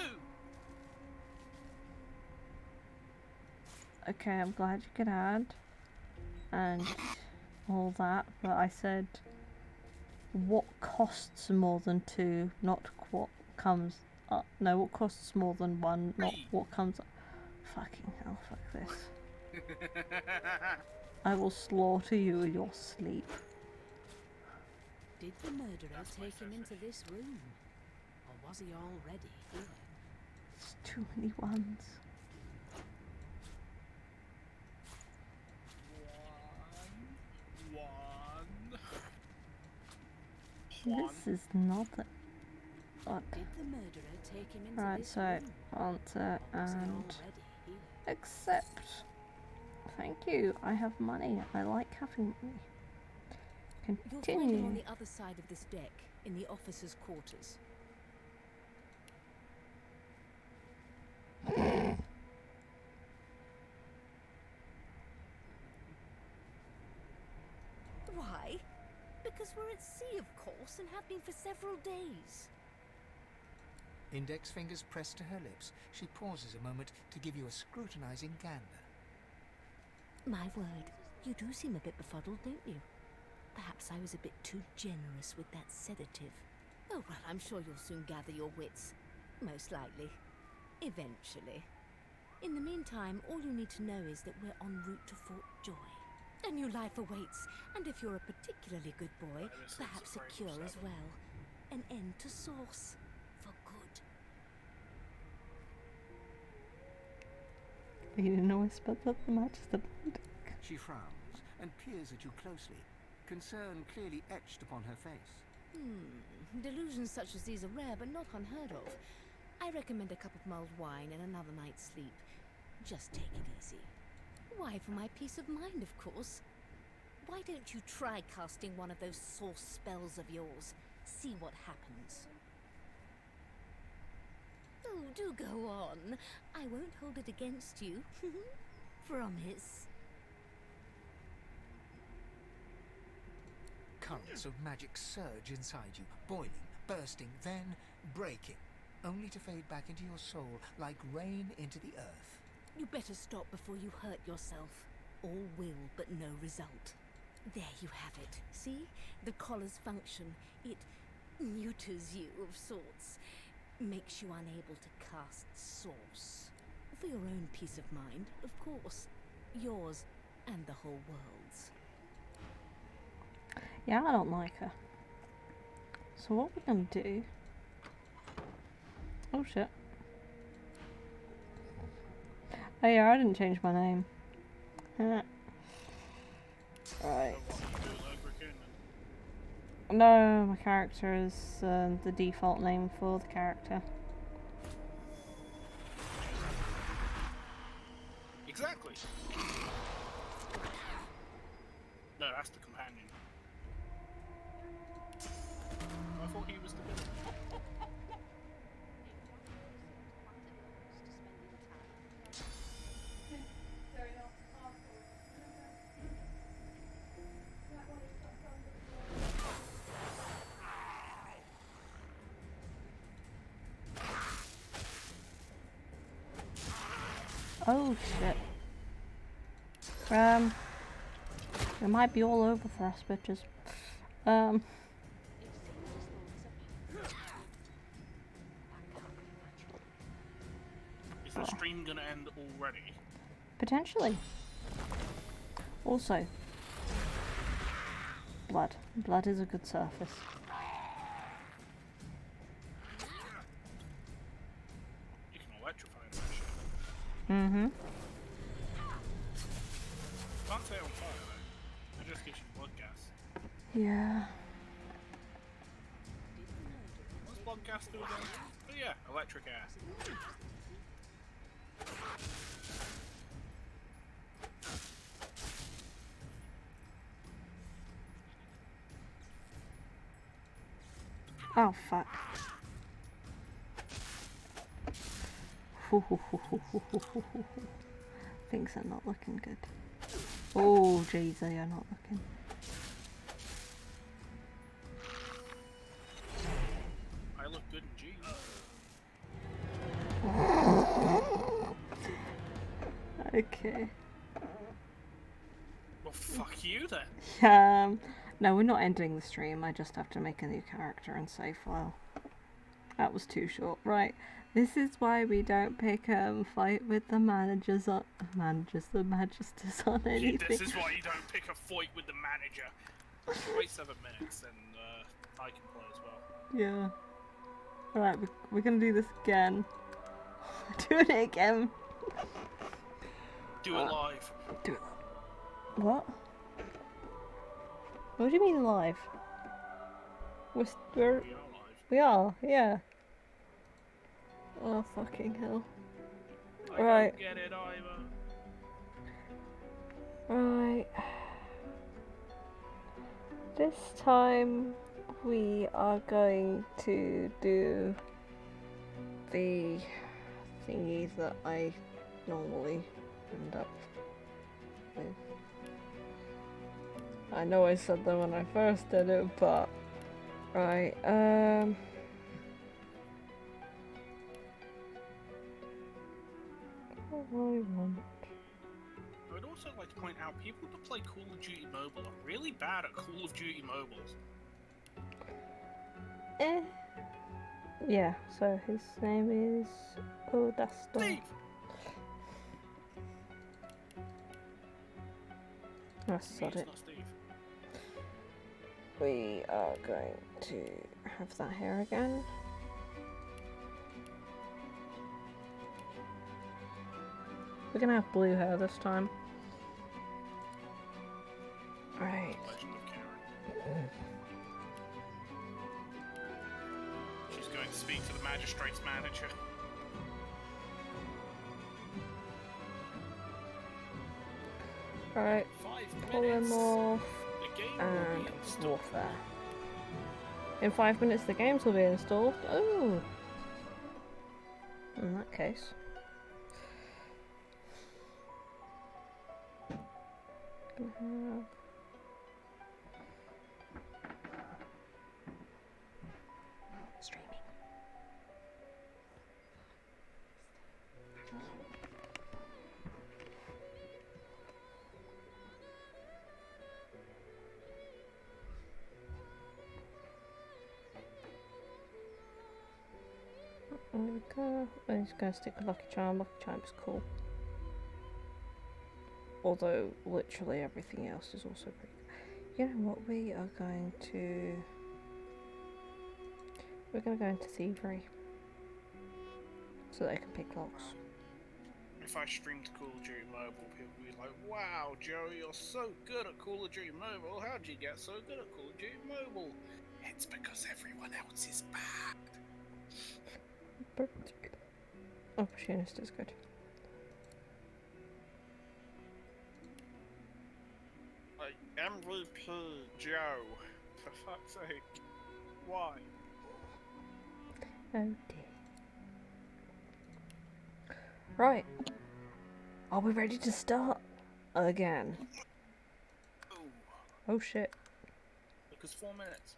Okay, I'm glad you could add. And all that, but I said what costs more than 2, not what comes up. No, what costs more than 1, not what comes up. Fucking hell, fuck this. I will slaughter you in your sleep. Did the murderer That's my take him into favorite. this room? Or was he already here? It's too many ones. One. This is not a... Look. Did the murderer take him into Right, this so room? answer Or was he and already here? accept. Thank you. I have money. I like having money. You'll find him on Continue. the other side of this deck, in the officers' quarters. Why? Because we're at sea, of course, and have been for several days. Index fingers pressed to her lips, she pauses a moment to give you a scrutinizing gander. My word, you do seem a bit befuddled, don't you? Perhaps I was a bit too generous with that sedative. Oh, well, I'm sure you'll soon gather your wits. Most likely. Eventually. In the meantime, all you need to know is that we're en route to Fort Joy. A new life awaits, and if you're a particularly good boy, perhaps a cure as well. An end to Source. For good. You didn't always spell that the match the blood. She frowns and peers at you closely, concern clearly etched upon her face. Delusions such as these are rare, but not unheard of. I recommend a cup of mulled wine and another night's sleep. Just take it easy. Why, for my peace of mind, of course. Why don't you try casting one of those Source spells of yours? See what happens. Oh, do go on. I won't hold it against you. Promise. Currents of magic surge inside you, boiling, bursting, then breaking, only to fade back into your soul like rain into the earth. You better stop before you hurt yourself. All will, but no result. There you have it. See? The collar's function. It neuters you of sorts. Makes you unable to cast Source. For your own peace of mind, of course. Yours and the whole world's. Yeah, I don't like her. So what we're gonna do... Oh shit. Oh yeah, I didn't change my name. Right. No, my character is the default name for the character. Exactly. No, that's the companion. I thought he was the villain. Oh shit. It might be all over for us bitches. Is the stream gonna end already? Potentially. Also, blood. Blood is a good surface. You can electrify that shit. Mm-hmm. Can't say on fire though. It just gives you blood gas. Yeah. What's blood gas do again? Oh yeah, electric air. Oh fuck. Things are not looking good. Oh jeez, they are not looking. I look good in jeans. Okay. Well, fuck you then. No, we're not ending the stream. I just have to make a new character and save file. That was too short. Right. This is why we don't pick fight with the managers, the magisters on anything. This is why you don't pick a fight with the manager. Wait 7 minutes and I can play as well. Yeah. Alright, we're gonna do this again. Doing it again. Do it live. Do it. What? What do you mean live? We are live. We are, yeah. Oh fucking hell. I Right. don't get it either. Right. This time we are going to do the thingies that I normally end up with. I know I said that when I first did it, but right, what do I want? I would also like to point out people that play Call of Duty Mobile are really bad at Call of Duty Mobiles. Eh. Yeah, so his name is Odastor. Steve! I Steve, sod it's it. not Steve. We are going to have that here again. We're gonna have blue hair this time. Right. Legend of Karen. She's going to speak to the magistrate's manager. Right. 5 minutes. Polymorph The game will and be installed. warfare. In 5 minutes the games will be installed. Oh! In that case. Streaming. There we go. I'm just going to stick with Lucky Charm. Lucky Charm is cool. Although, literally everything else is also pretty good. You know what? We are going to... We're going to go into Thievery. So they can pick locks. If I streamed Call of Duty Mobile, people would be like, wow, Joe, you're so good at Call of Duty Mobile. How'd you get so good at Call of Duty Mobile? It's because everyone else is bad. Opportunist is good. Like, MVP Joe. For fuck's sake. Why? Oh dear. Right. Are we ready to start again? Ooh. Oh shit. Because 4 minutes.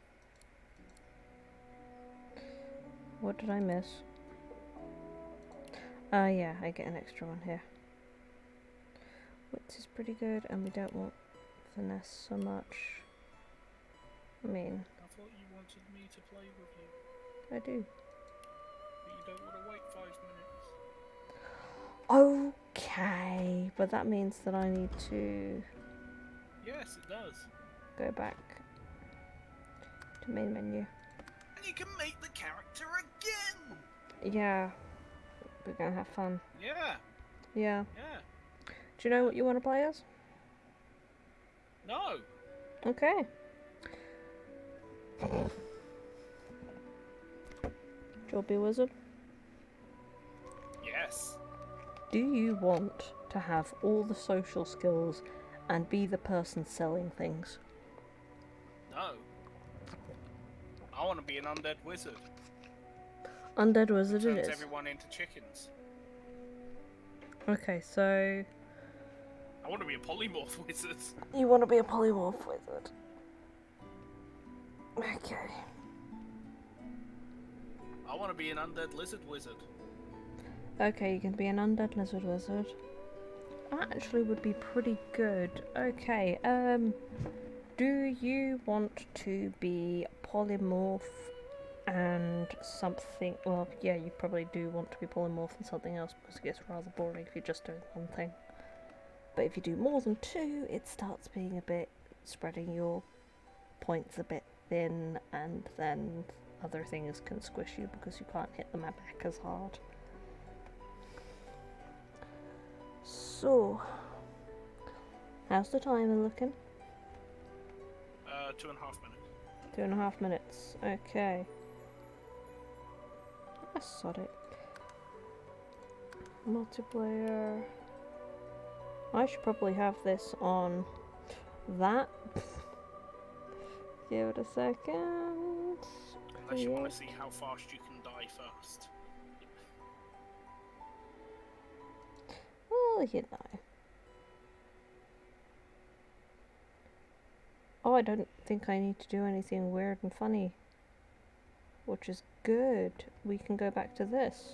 What did I miss? Yeah, I get an extra one here. Which is pretty good, and we don't want finesse so much. I mean, I thought you wanted me to play with you. I do. But you don't want to wait 5 minutes. Okay, but that means that I need to Yes, it does. go back to main menu. And you can make the character again! Yeah, we're gonna have fun. Yeah, Yeah. yeah. Do you know what you want to play as? No! Okay. Jobby Wizard. Yes. Do you want to have all the social skills and be the person selling things? No. I want to be an undead wizard. Undead Wizard it Turns is. everyone into chickens. Okay, so I want to be a polymorph wizard. you want to be a polymorph wizard. Okay. I want to be an undead lizard wizard. Okay, you can be an undead lizard wizard. That actually would be pretty good. Okay, do you want to be polymorph and something? Well, yeah, you probably do want to be polymorph and something else because it gets rather boring if you're just doing one thing. But if you do more than two, it starts being a bit, spreading your points a bit thin, and then other things can squish you because you can't hit them back as hard. So, how's the timer looking? 2.5 minutes. 2.5 minutes. Okay. I sod it. Multiplayer. I should probably have this on that. Give it a second. Unless you want Create. to see how fast you can die first. Well, you know. Oh, I don't think I need to do anything weird and funny. Which is good. We can go back to this.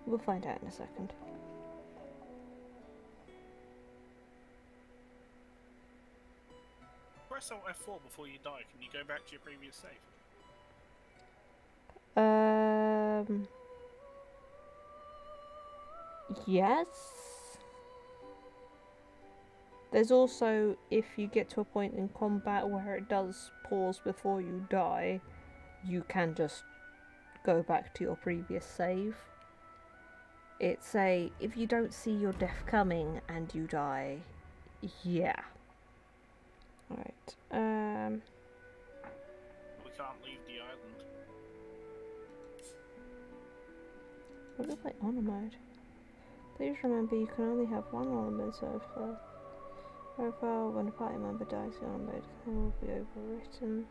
We'll find out in a second. Press Alt F4 before you die. Can you go back to your previous save? Yes. There's also, if you get to a point in combat where it does pause before you die, you can just go back to your previous save. It's a, if you don't see your death coming and you die, yeah. Alright, We can't leave the island. what is my honor mode? Please remember you can only have one honor mode so far. Profile, when a party member dies, the honor mode will be overwritten.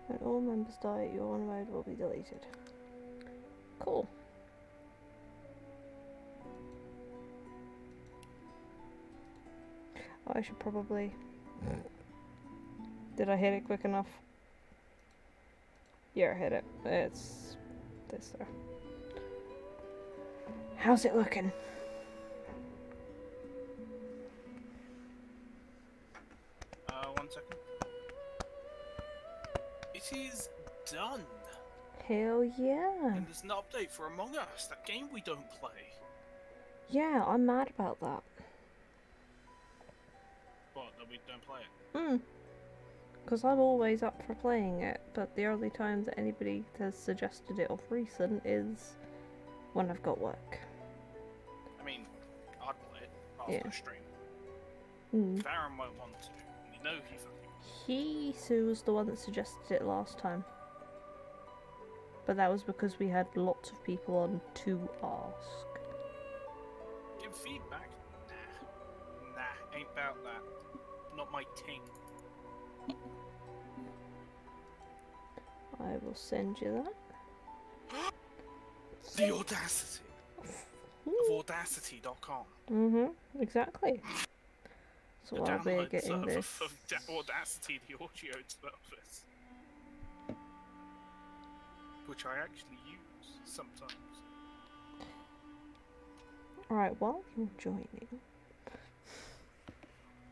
When all members die, your honor mode will be deleted. Cool. I should probably... Did I hit it quick enough? Yeah, I hit it. It's this there. How's it looking? One second. It is done. Hell yeah. And there's an update for Among Us, that game we don't play. Yeah, I'm mad about that. What, that we don't play it? Hmm. Because I'm always up for playing it, but the only time that anybody has suggested it of recent is when I've got work. I mean, I'd play it after Yeah. the stream. Mm. Farron won't want to. And you know he fucking... He was the one that suggested it last time. But that was because we had lots of people on to ask. Give feedback? Nah, ain't about that. Not my ting. I will send you that. The audacity of audacity.com. Mm-hmm, exactly. So The while we're download getting server this... for Audacity, the audio service. Which I actually use sometimes. Alright, while you're joining...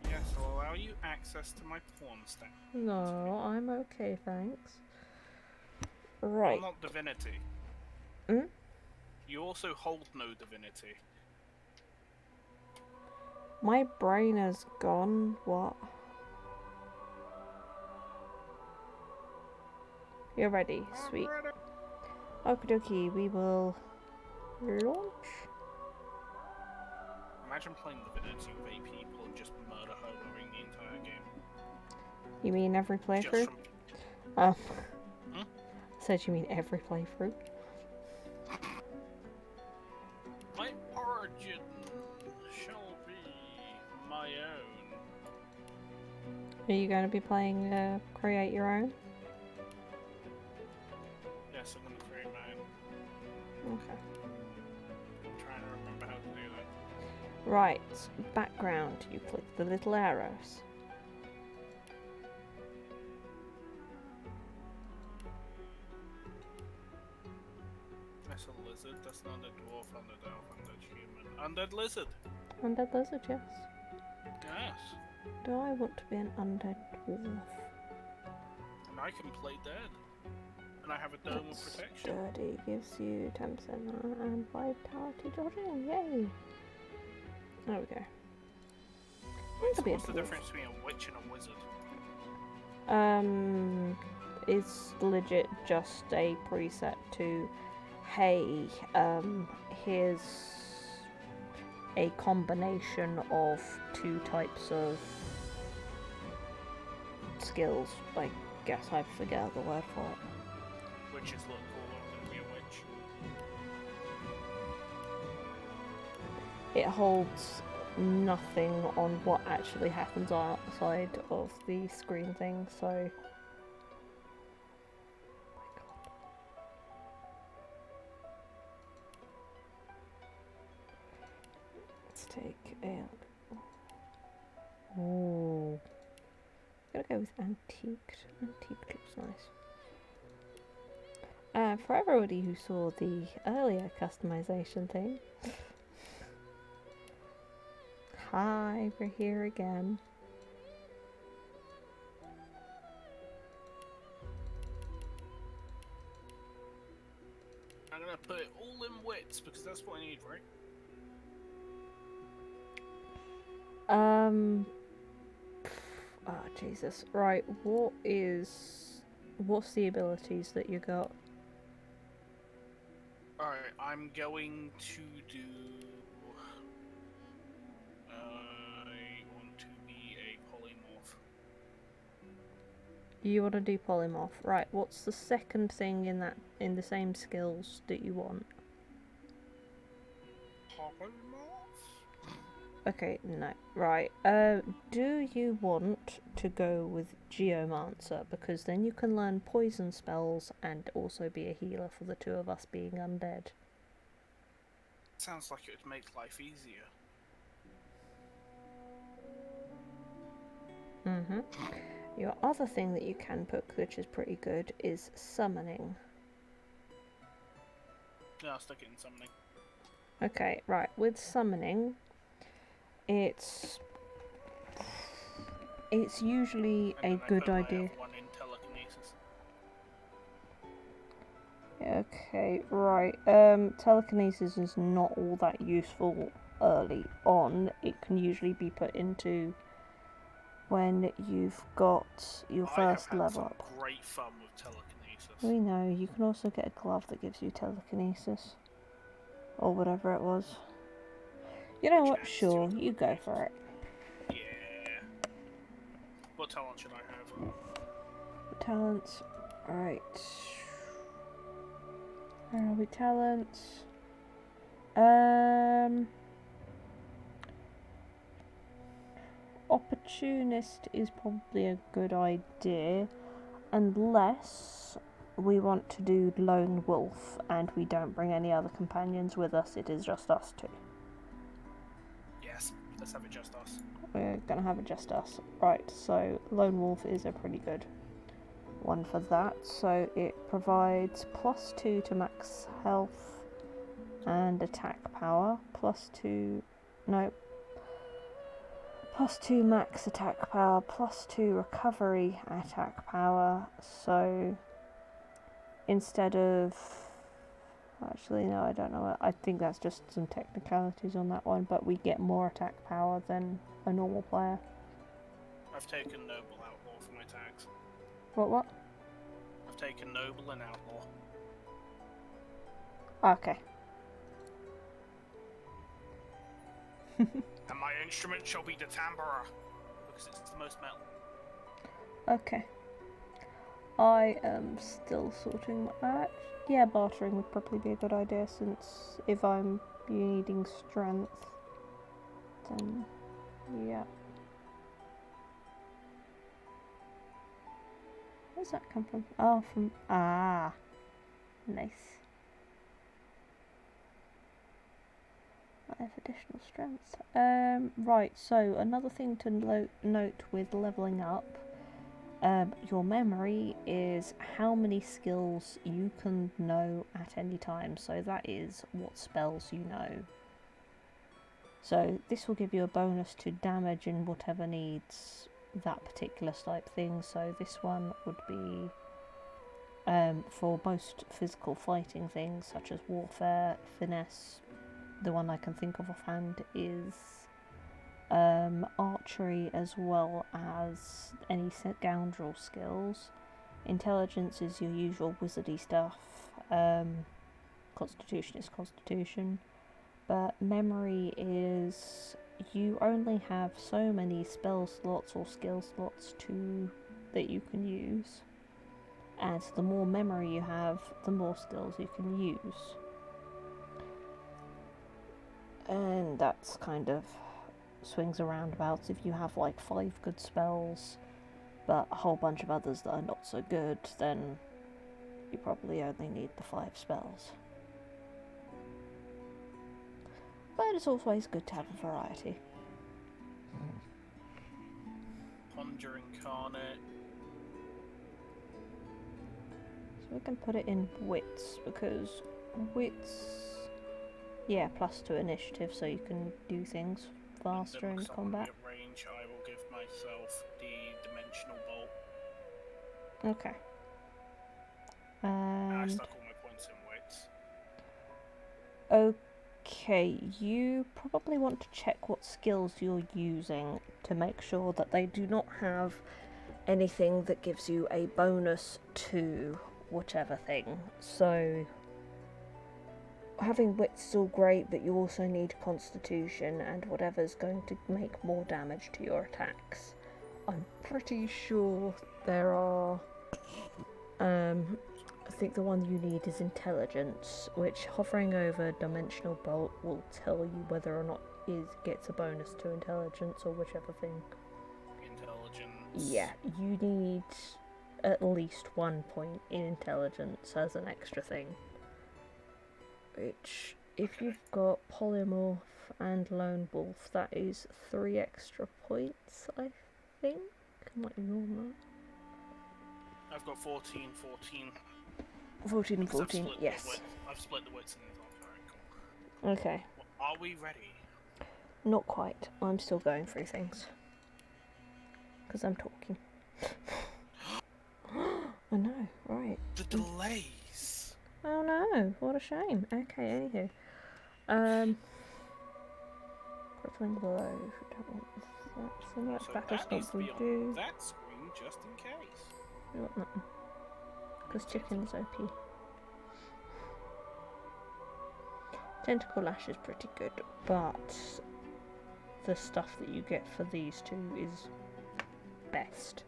Yes, I'll allow you access to my porn stamp. No, I'm okay, thanks. Right. I'm not Divinity. Hmm? You also hold no Divinity. My brain is gone. What? You're ready. Sweet. Okie dokie, we will launch. Imagine playing Divinity with 8 people and just murder hoboing the entire game. You mean every Just playthrough? from... Oh. Hmm? Said you mean every playthrough? My origin shall be my own. Are you going to be playing Create Your Own? Yes, I'm gonna create my own. Okay. I'm trying to remember how to do that. Right. Background. You click the little arrows. That's a lizard, that's not a dwarf, undead elf, undead human. Undead lizard! Undead lizard, yes. Yes. Do I want to be an undead dwarf? And I can play dead. And I have a dome of protection. Sturdy gives you 10% and vitality dodging. Yay! There we go. Wait, so be a what's the dwarf. difference between a witch and a wizard? It's legit just a preset to, hey, here's a combination of 2 types of skills. I guess I forget the word for it. Witches look cool, I'm gonna be a witch. It holds nothing on what actually happens outside of the screen thing, so... Let's take a... Ooh. Gotta go with antiqued. Antiqued looks nice. For everybody who saw the earlier customization thing, hi, we're here again. I'm gonna put it all in wits because that's what I need, right? Oh, Jesus. Right, what's the abilities that you got? Alright, I'm going to do... I want to be a polymorph. You want to do polymorph. Right, what's the second thing in the same skills that you want? Polymorph? Okay, no. Right. Do you want to go with Geomancer? Because then you can learn poison spells and also be a healer for the two of us being undead. Sounds like it would make life easier. Mm-hmm. Your other thing that you can put, which is pretty good, is summoning. Yeah, I'll stick it in something. Okay, right. With summoning, it's usually And a then I good put my idea. other one in telekinesis. Okay, right. Telekinesis is not all that useful early on. It can usually be put into when you've got your first level up. I have had some great fun with telekinesis. We know, you can also get a glove that gives you telekinesis. Or whatever it was. You know what? Sure, you go for it. Yeah. What talent should I have? Talents. Alright. Where are we? Talents. Opportunist is probably a good idea, unless we want to do Lone Wolf and we don't bring any other companions with us, it is just us two. Yes, let's have it just us. We're gonna have it just us. Right, so Lone Wolf is a pretty good one for that. So it provides +2 to max health and attack power, +2 max attack power, +2 recovery attack power. So instead of... Actually, no, I don't know. I think that's just some technicalities on that one, but we get more attack power than a normal player. I've taken Noble Outlaw for my tags. What? I've taken Noble and Outlaw. Okay. And my instrument shall be the tambourin, because it's the most metal. Okay. I am still sorting my... yeah, bartering would probably be a good idea, since if I'm needing strength, then yeah. Where's that come from? Oh, from... ah. Nice. I have additional strength. Right, so another thing to note with leveling up, your memory is how many skills you can know at any time. So that is what spells you know. So this will give you a bonus to damage and whatever needs that particular type thing. So this one would be for most physical fighting things such as warfare, finesse. The one I can think of offhand is archery, as well as any scoundrel skills. Intelligence is your usual wizardy stuff. Constitution is constitution. But memory is, you only have so many spell slots or skill slots that you can use. And the more memory you have, the more skills you can use. And that's kind of swings around about. If you have like 5 good spells, but a whole bunch of others that are not so good, then you probably only need the 5 spells. But it's always good to have a variety. Ponder Incarnate. So we can put it in wits, because wits... yeah, +2 initiative, so you can do things faster in combat. At range, I will give myself the Dimensional Bolt. Okay. I And stuck all my points in wits. Okay, you probably want to check what skills you're using to make sure that they do not have anything that gives you a bonus to whichever thing. So, having wits is all great, but you also need constitution and whatever's going to make more damage to your attacks. I'm pretty sure there are. I think the one you need is intelligence, which hovering over dimensional bolt will tell you whether or not it gets a bonus to intelligence or whichever thing. Intelligence. Yeah, you need at least 1 point in intelligence as an extra thing. Which, if you've got polymorph and lone wolf, that is 3 extra points, I think. I might ignore that. I've got 14, 14. 14 and Because 14, yes. I've split the wits in these off. Alright, cool. Okay. Well, are we ready? Not quite. I'm still going through things. Because I'm talking. I know, right. The delays! Oh no, what a shame. Okay, anywho. Crippling blow. Don't want that. So that's So back that as needs what to we be on do. that screen just in case. We want that. Because chicken is OP. Tentacle Lash is pretty good, but the stuff that you get for these two is best.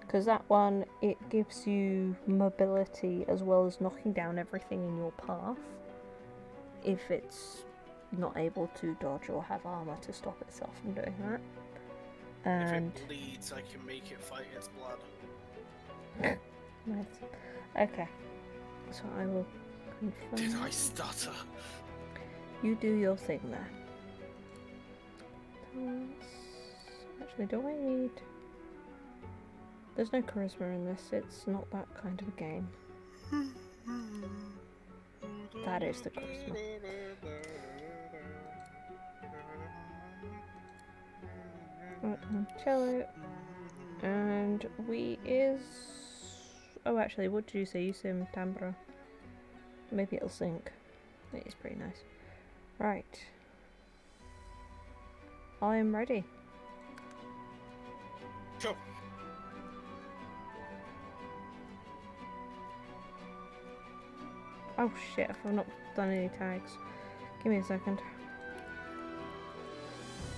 Because that one, it gives you mobility as well as knocking down everything in your path if it's not able to dodge or have armor to stop itself from doing that. And if it bleeds, I can make it fight its blood. nice. Okay, so I will confirm. Did I stutter? You do your thing there. Actually, do I need... There's no charisma in this, it's not that kind of a game. That is the charisma. Right, cello. And we is... Oh, actually, what did you say? You said timbra. Maybe it'll sync. It is pretty nice. Right. I am ready. Go. Oh shit, I've not done any tags. Give me a second.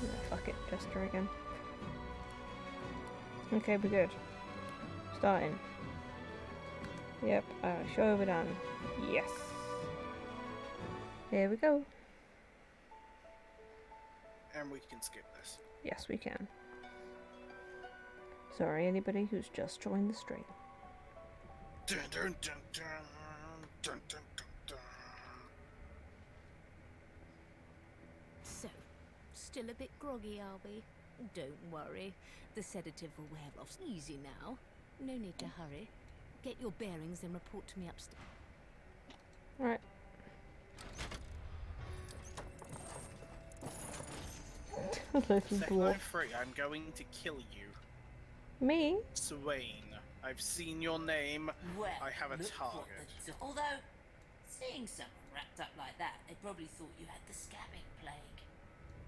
Oh, fuck it, Jester again. Okay, we're good. Starting. Yep, show over done. Yes. Here we go. And we can skip this. Yes, we can. Sorry, anybody who's just joined the stream. Dun, dun, dun, dun, dun, dun, dun, dun. So, still a bit groggy, are we? Don't worry. The sedative will wear off. Easy now. No need to hurry. Get your bearings and report to me upstairs. Alright. Second I'm free, I'm going to kill you. Me? Swain, I've seen your name. Well, I have a look what target. although, seeing someone wrapped up like that, they probably thought you had the scabbing plague.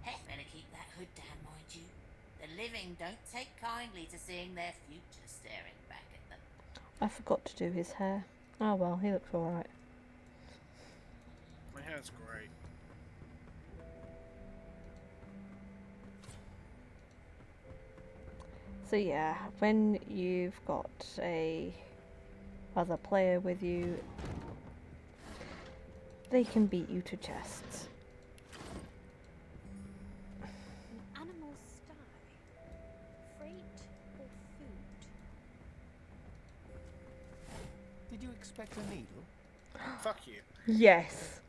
Heck, better keep that hood down, mind you. The living don't take kindly to seeing their future staring back at them. I forgot to do his hair. Oh well, he looks alright. My hair's great. So yeah, when you've got a other player with you, they can beat you to chests. Animal sty. Freight or food? Did you expect a needle? Fuck you. Yes.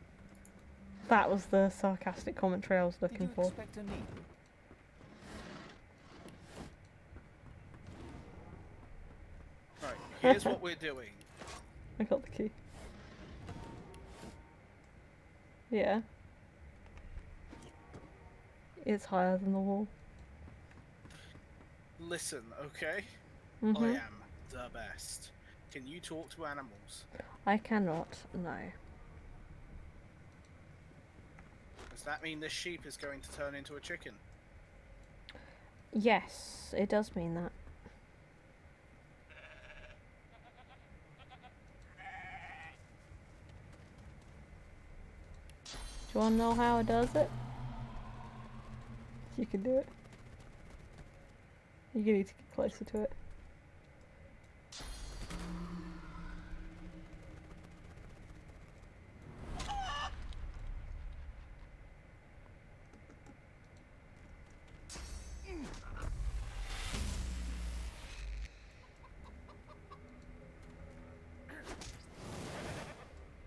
That was the sarcastic commentary I was looking Did you for. expect a needle? Right, here's what we're doing. I got the key. Yeah. It's higher than the wall. Listen, okay? I Mhm. am the best. Can you talk to animals? I cannot, no. Does that mean this sheep is going to turn into a chicken? Yes, it does mean that. Do you want to know how it does it? You can do it. You need to get closer to it.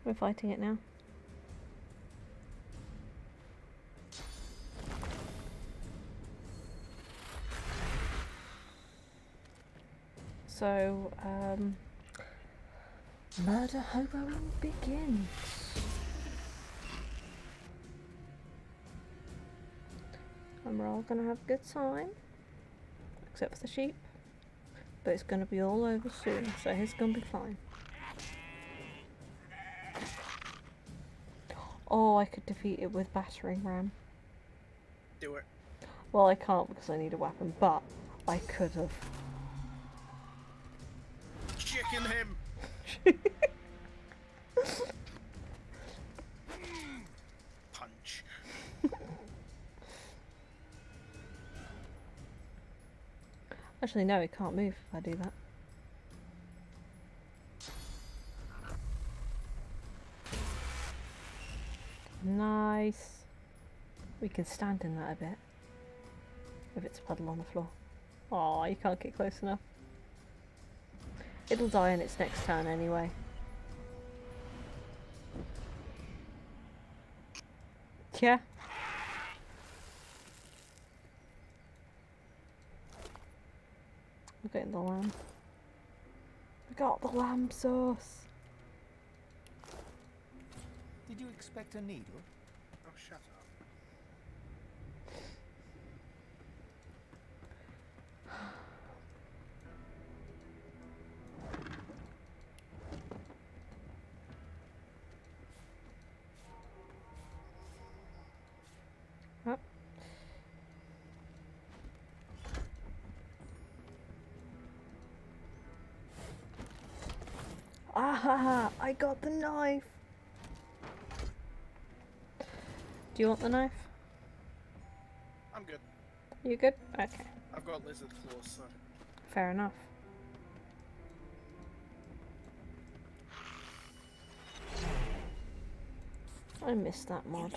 We're fighting it now. So, murder hoboing begins. And we're all gonna have a good time. Except for the sheep. But it's gonna be all over soon, so he's gonna be fine. Oh, I could defeat it with battering ram. Do it. Well, I can't because I need a weapon, but I could have. Chicken him! Punch. Actually, no, it can't move if I do that. Nice. We can stand in that a bit. If it's a puddle on the floor. Aw, you can't get close enough. It'll die in its next turn anyway. Yeah. I'm getting the lamb. I got the lamb sauce. Did you expect a needle? Oh, shut up. Up. Ah, I got the knife. Do you want the knife? I'm good. You good? Okay. I've got lizard claws, so... Fair enough. I missed that mod.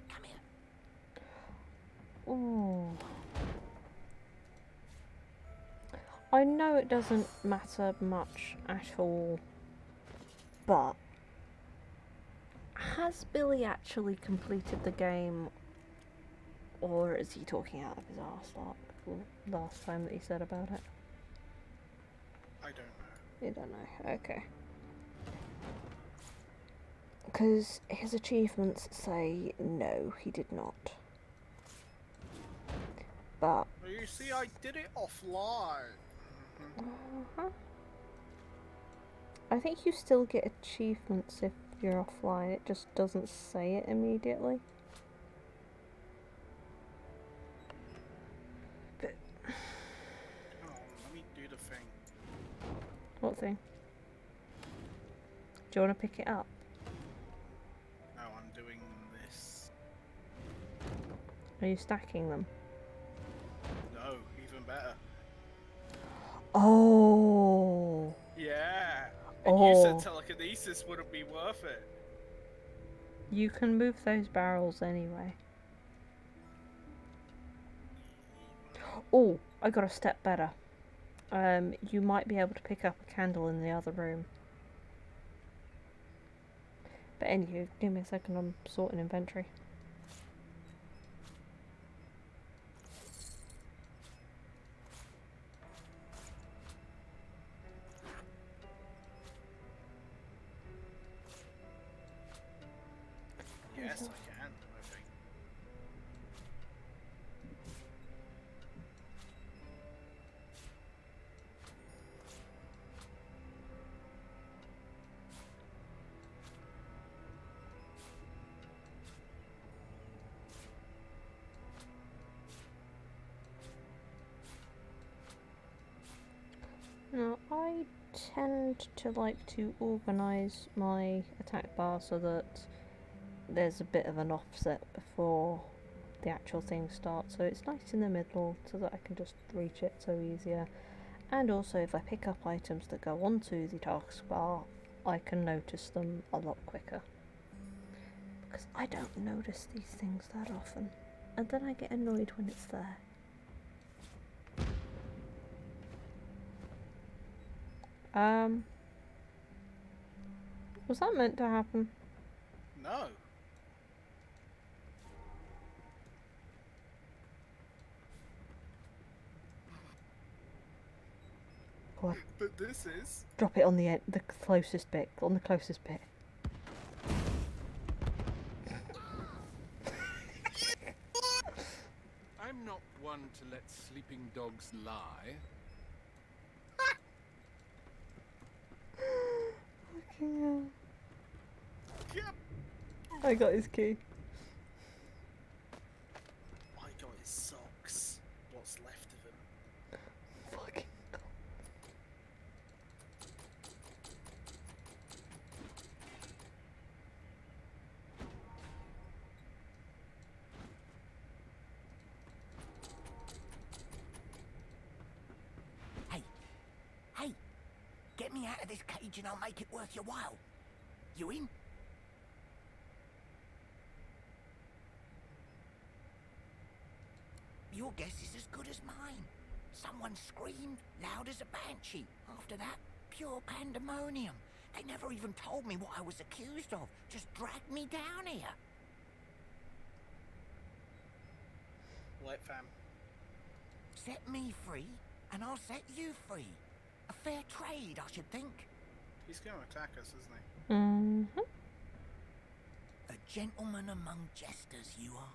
Come here. Ooh. I know it doesn't matter much at all, but has Billy actually completed the game, or is he talking out of his arse like last time that he said about it? I don't know. You don't know, okay. Because his achievements say no, he did not. But... Well, you see, I did it offline. I think you still get achievements if you're offline, it just doesn't say it immediately. But... Oh, let me do the thing. What thing? Do you want to pick it up? No, I'm doing this. Are you stacking them? No, even better. Oh! Yeah! And you Oh. said telekinesis wouldn't be worth it. You can move those barrels anyway. Oh, I got a step better. You might be able to pick up a candle in the other room. But anywho, give me a second, I'm sorting inventory. Yes, I can, I think. I tend to like to organise my attack bar so that there's a bit of an offset before the actual thing starts, so it's nice in the middle so that I can just reach it so easier. And also if I pick up items that go onto the taskbar, I can notice them a lot quicker. Because I don't notice these things that often, and then I get annoyed when it's there. Was that meant to happen? No. Go on, But this is. drop it on the end, the closest bit, on the closest bit. I'm not one to let sleeping dogs lie. Fucking hell. Yep. I got his key. I got his socks. What's left of him? Fucking hell. Hey, hey, get me out of this cage and I'll make it worth your while. You in? Your guess is as good as mine. Someone screamed loud as a banshee. After that, pure pandemonium. They never even told me what I was accused of. Just dragged me down here. What, fam? Set me free, and I'll set you free. A fair trade, I should think. He's going to attack us, isn't he? Mm-hmm. A gentleman among jesters, you are.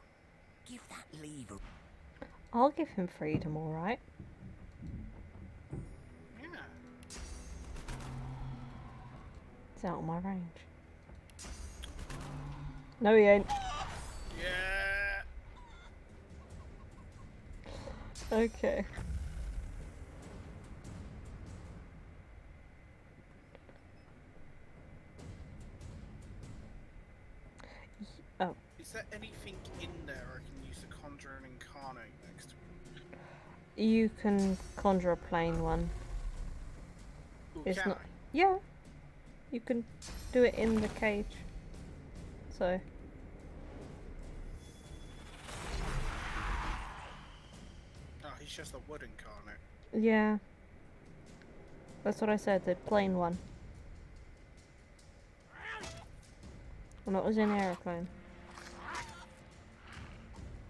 Give that lever. I'll give him freedom, alright? Yeah. He's out of my range. No, he ain't. Yeah. Okay. Oh. Is there anything in there I can use to conjure an incarnate next to it? You can conjure a plain one. Ooh, It's can not. I? Yeah. You can do it in the cage. So. Oh, he's just a wood incarnate. Yeah. That's what I said, the plain one. And that was in aeroplane.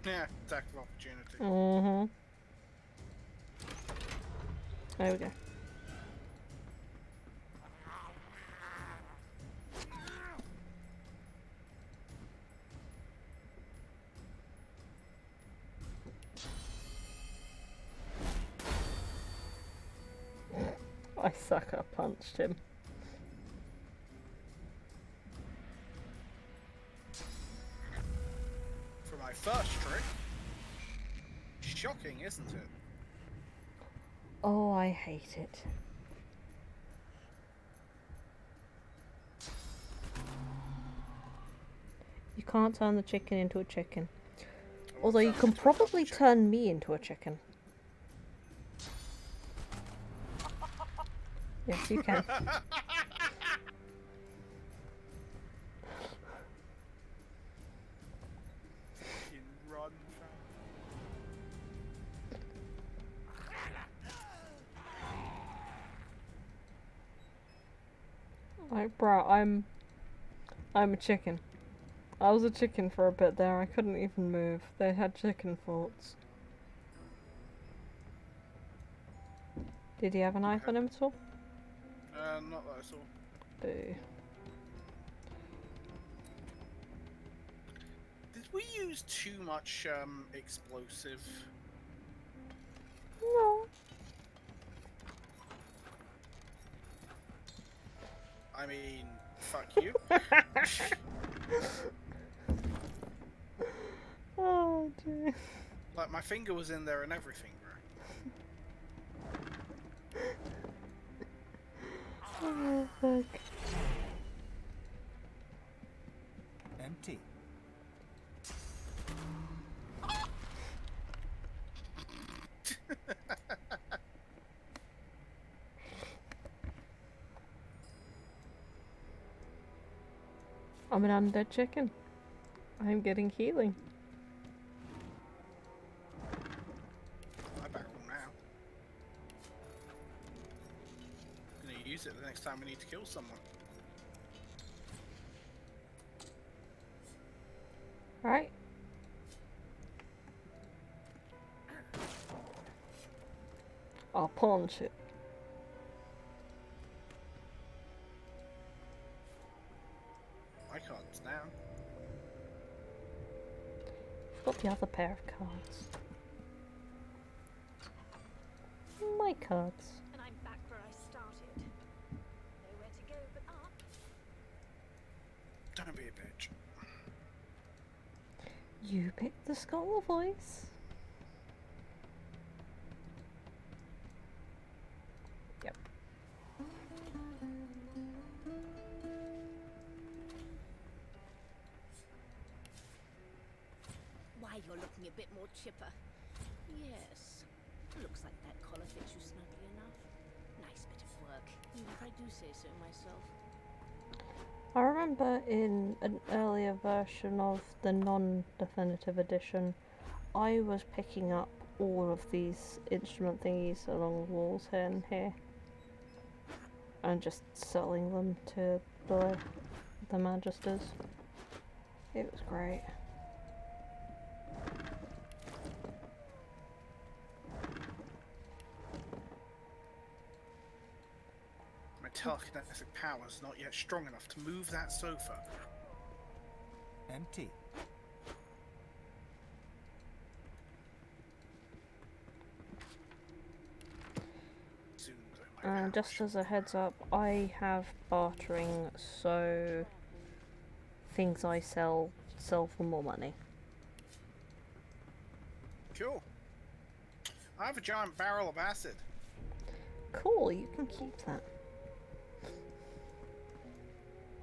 Yeah, attack of opportunity. Mm-hmm. There we go. I sucker punched him. For my first trick. Shocking, isn't it? Oh, I hate it. You can't turn the chicken into a chicken. Although you can probably turn me into a chicken. Yes, you can. Run, Like, bro, I'm a chicken. I was a chicken for a bit there. I couldn't even move. They had chicken thoughts. Did he have a knife on him at all? Not that I saw. Boo. Did we use too much explosive? No. I mean, fuck you. Oh dear. Like, my finger was in there and everything, bro. fuck? Empty. I'm an undead chicken. I'm getting healing. I barrel now. I'm gonna use it the next time we need to kill someone. Right. I'll punch it. My card's down. Got the other pair of cards. My cards. And I'm back where I started. Nowhere to go but up. Don't be a bitch. You picked the scholar voice. Yep. Why, you're looking a bit more chipper. Yes. Looks like that collar fits you snugly enough. Nice bit of work, even if I do say so myself. I remember in an earlier version of the non-definitive edition, I was picking up all of these instrument thingies along the walls here and here, and just selling them to the magisters. It was great. My telekinetic power's not yet strong enough to move that sofa. Empty. Soon, though, my pouch. Just as a heads up, I have bartering, so things I sell for more money. Cool. I have a giant barrel of acid. Cool, you can keep that.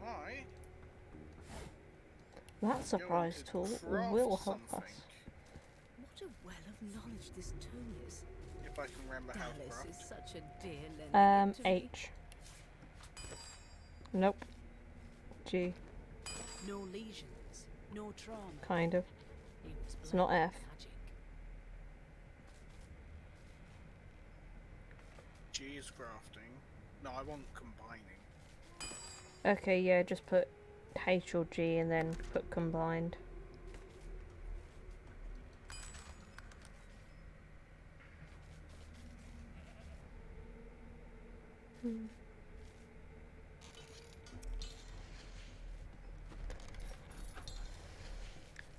I That surprise to tool craft will help something. us. What a well of knowledge this tome is. If I can remember how to Dallas craft. is such a dear lending it to me. H. Nope. G. No lesions, no trauma. Kind of. He was It's not blind F. to magic. G is crafting. No, I want combining. Okay, yeah, just put H or G and then put combined.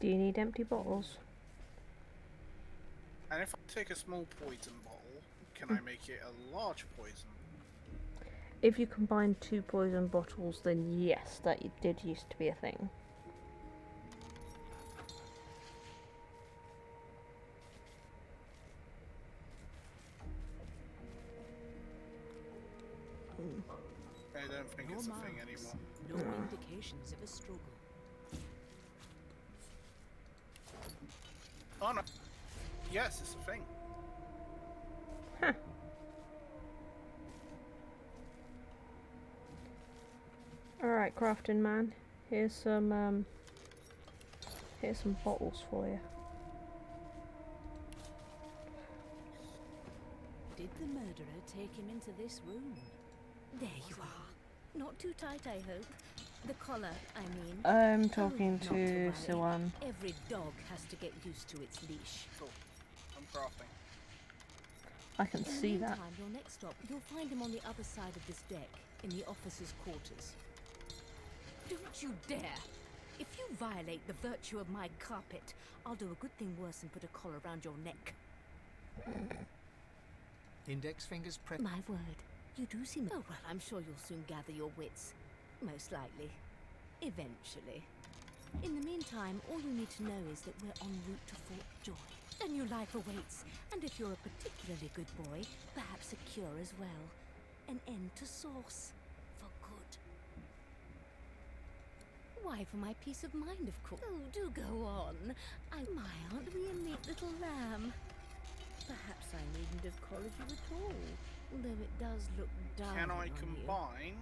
Do you need empty bottles? And if I take a small poison bottle, can I make it a large poison? If you combine 2 poison bottles, then yes, that did used to be a thing. I don't think it's a thing anymore. No indications of a struggle. Oh no. Yes, it's a thing. Huh. Alright, crafting man. Here's some bottles for you. Did the murderer take him into this room? There you are. Not too tight, I hope. The collar, I mean. I'm talking Not to worry. Siwan. Every dog has to get used to its leash. Cool. I'm crafting. I can In the see that. meantime, your next stop, you'll find him on the other side of this deck, in the officers' quarters. Don't you dare! If you violate the virtue of my carpet, I'll do a good thing worse and put a collar around your neck. Index fingers pressed. My word, you do seem... Oh, well, I'm sure you'll soon gather your wits. Most likely. Eventually. In the meantime, all you need to know is that we're en route to Fort Joy. A new life awaits, and if you're a particularly good boy, perhaps a cure as well. An end to sauce. For good. Why, for my peace of mind, of course. Oh, do go on. My, aren't we a neat little lamb? Perhaps I needn't have collared you at all, although it does look dark. Can I on you. combine?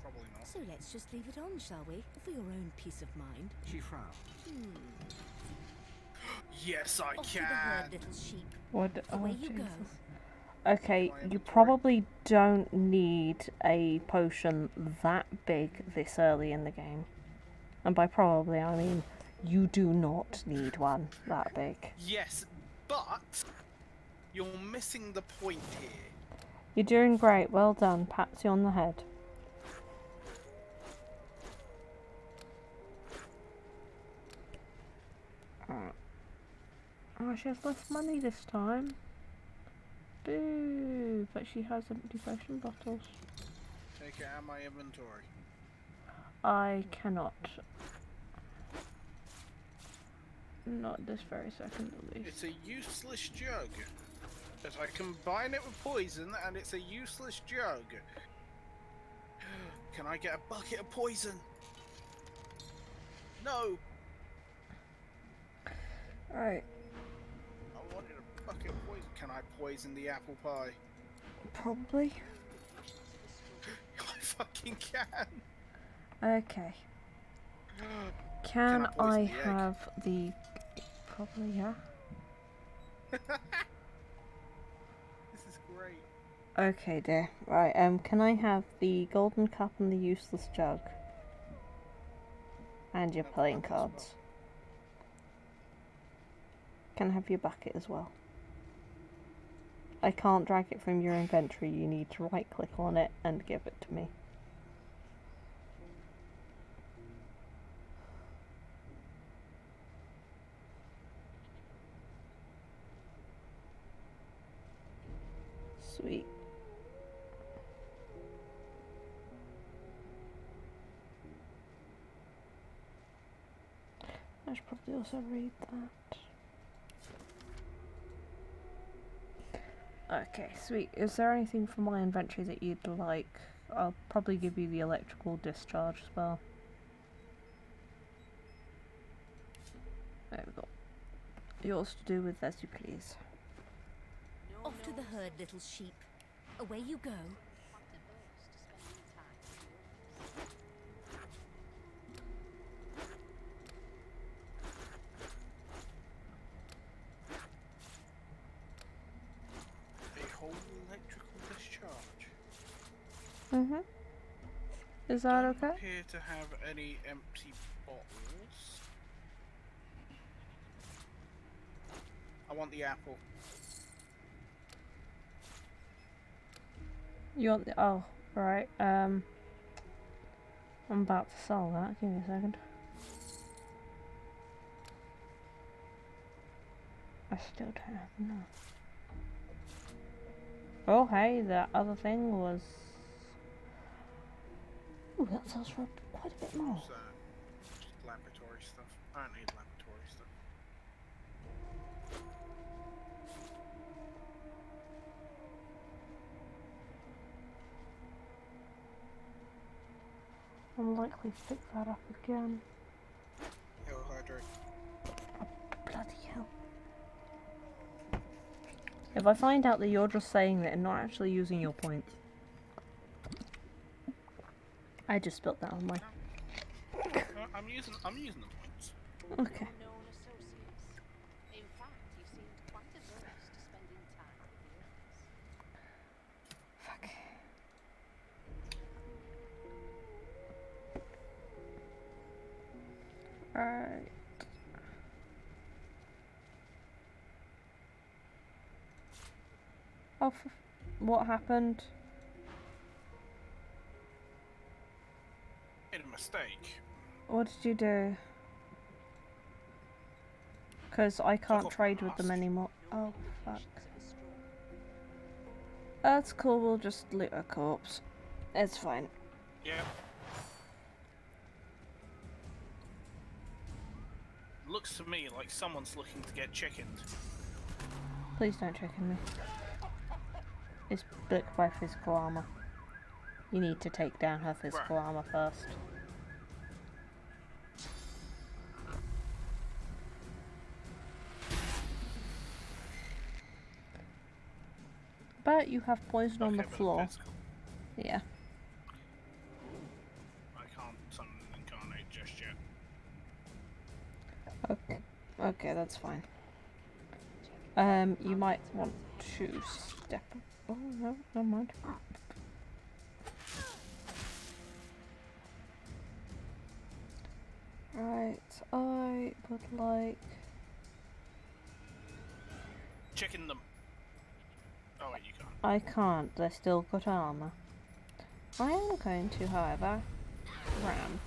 Probably not. So let's just leave it on, shall we? For your own peace of mind. She frowned. Yes, I Off to the can. herd, little sheep. What? Away Oh, you Jesus. go. Okay, My you inventory. probably don't need a potion that big this early in the game. And by probably, I mean you do not need one that big. Yes, but you're missing the point here. You're doing great, well done. Pats you on the head. Oh, she has less money this time. Boo! But she has empty potion bottles. Take it out of my inventory. I cannot. Not this very second, at least. It's a useless jug. But I combine it with poison and it's a useless jug. Can I get a bucket of poison? No! Alright, I wanted a bucket of poison. Can I poison the apple pie? probably. I fucking can! Okay. Can I poison I the egg? have the... Probably, yeah. This is great. Okay, dear. Right, can I have the golden cup and the useless jug? And your No, playing bucket as well. cards. Can I have your bucket as well? I can't drag it from your inventory, you need to right click on it and give it to me. Sweet. I should probably also read that. Okay, sweet. Is there anything from my inventory that you'd like? I'll probably give you the electrical discharge as well. There we go. Yours to do with as you please. Off to the herd, little sheep. Away you go. A whole electrical discharge. Mm-hmm. Is that Don't okay? appear to have any empty bottles. I want the apple. You want the... Oh, right. I'm about to sell that. Give me a second. I still don't have enough. Oh, hey, that other thing was... Ooh, that sells for quite a bit more. So, just laboratory stuff. I don't need laboratory stuff. I'm likely to pick that up again. Hell hydrate. Bloody hell. If I find out that you're just saying that and not actually using your points. I just spilt that on my... I'm using the points. Okay. Known associates. In fact, you seemed quite averse to spending time with the others. Fuck. Alright. Oh, what happened? Made a mistake. What did you do? Because I can't off trade my with them last. anymore. Oh, fuck. That's cool, we'll just loot a corpse. It's fine. Yeah. Looks to me like someone's looking to get chickened. Please don't chicken me. It's brick by physical armor. You need to take down her physical armor first. But you have poison on the floor. Yeah. I can't summon and incarnate just yet. Okay. Okay, that's fine. You might want to step. Oh no, never mind. Right, I would like. Chicken them. Oh wait, you can't. I can't. They're still got armor. I am going to, however, ram.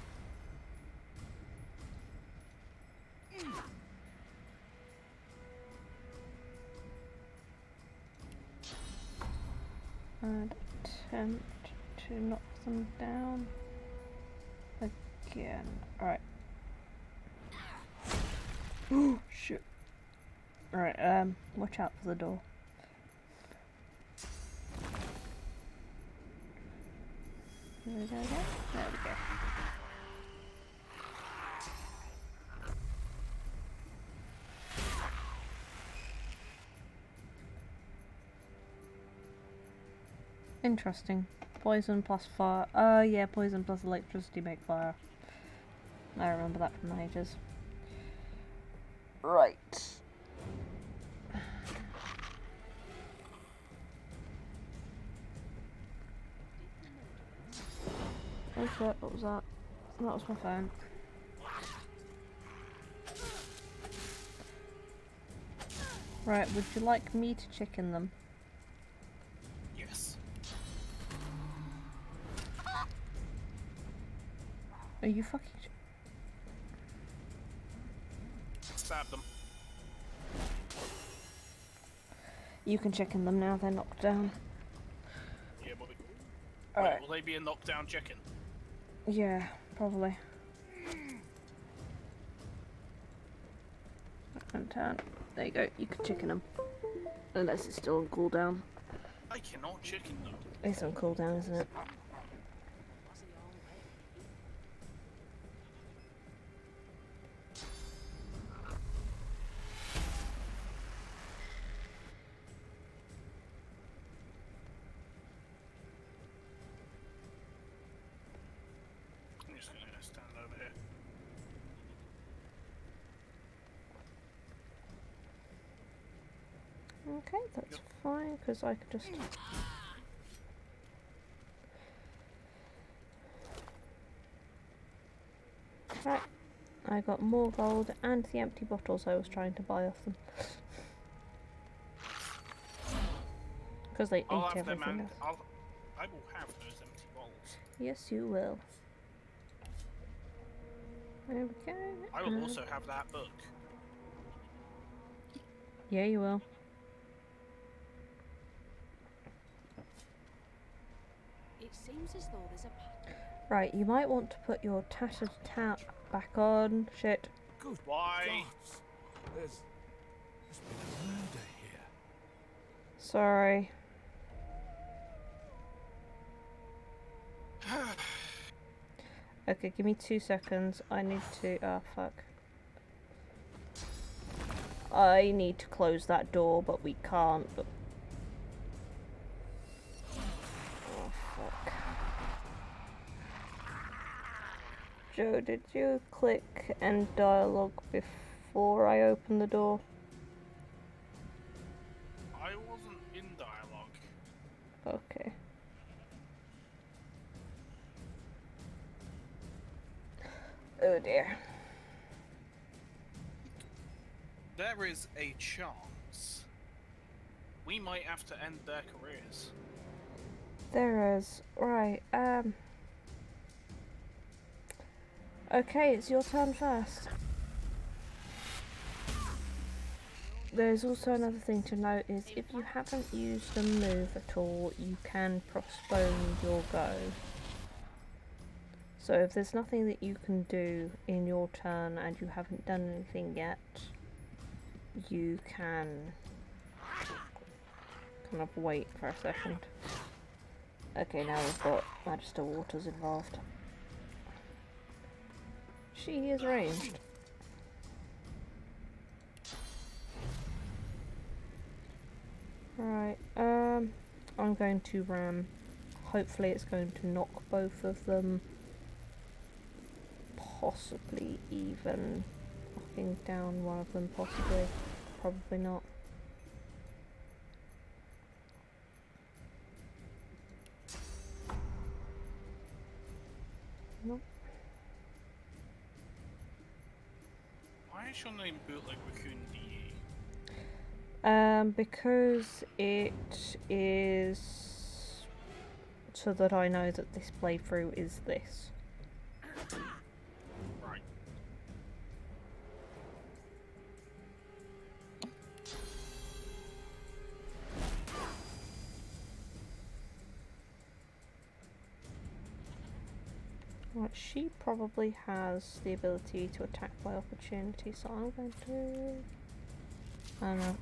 And attempt to knock them down again. Alright. Oh shit. Alright, watch out for the door. There we go again. There we go. Interesting. Poison plus fire. Yeah, poison plus electricity make fire. I remember that from ages. Right. Oh shit, what was that? That was my phone. Right, would you like me to chicken them? Yes. Are you fucking... Stab them. You can chicken them now, they're knocked down. Yeah, boy. Alright. Will they be a knockdown chicken? Yeah, probably. And turn. There you go, you can chicken them. Unless it's still on cooldown. I cannot chicken them. It's on cooldown, isn't it? I'm just gonna stand over here. Okay, that's fine, because I could just... Right, I got more gold and the empty bottles I was trying to buy off them. Because they I'll ate have them everything and else. I will have those empty bowls. Yes, you will. There we go. I will also have that book. Yeah, you will. It seems as though there's a pattern. Right, you might want to put your tattered towel back on. Shit. Good Why? gods. There's been a murder here. Sorry. Okay, give me 2 seconds. I need to... Oh, fuck. I need to close that door, but we can't. But... Oh, fuck. Joe, did you click end dialogue before I open the door? I wasn't in dialogue. Okay. Oh dear. There is a chance we might have to end their careers. There is. Right, okay, it's your turn first. There's also another thing to note is if you haven't used a move at all, you can postpone your go. So if there's nothing that you can do in your turn and you haven't done anything yet, you can kind of wait for a second. Okay, now we've got Magister Waters involved. She is ranged. Right, I'm going to ram. Hopefully it's going to knock both of them. Possibly even knocking down one of them, possibly. Probably not. Nope. Why is your name Bootleg Raccoon DE? Because it is so that I know that this playthrough is this. Right. Right, she probably has the ability to attack by opportunity, so I'm going to... I don't know.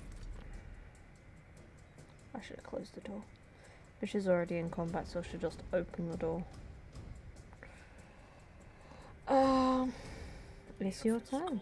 I should have closed the door. But she's already in combat, so I should just open the door. It's your turn. Armor.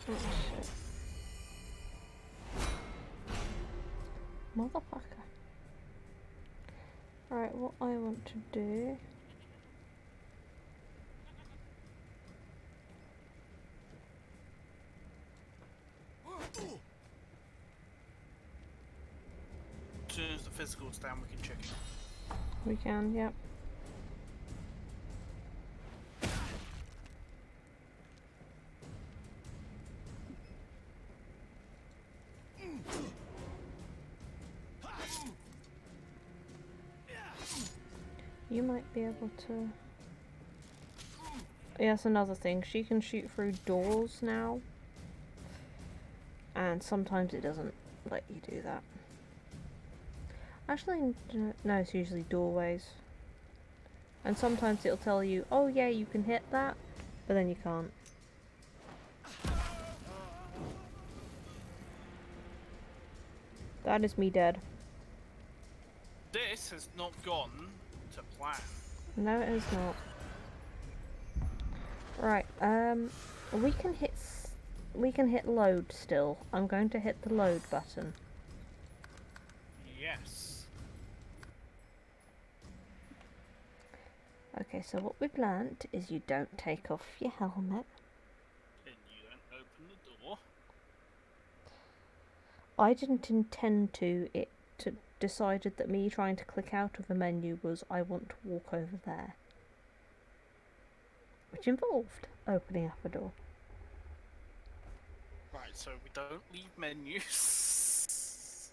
Oh, shit. Motherfucker. Right, what I want to do... As soon as the physical's down, we can check it. We can, yep. You might be able to... Yeah, that's another thing. She can shoot through doors now. And sometimes it doesn't let you do that. Actually, no, it's usually doorways. And sometimes it'll tell you, oh yeah, you can hit that, but then you can't. That is me dead. This has not gone to plan. No, it has not. Right, we can hit load still. I'm going to hit the load button. Yes. Okay, so what we've learnt is you don't take off your helmet. And you don't open the door. I didn't intend to. It decided that me trying to click out of the menu was I want to walk over there. Which involved opening up a door. Right, so we don't leave menus.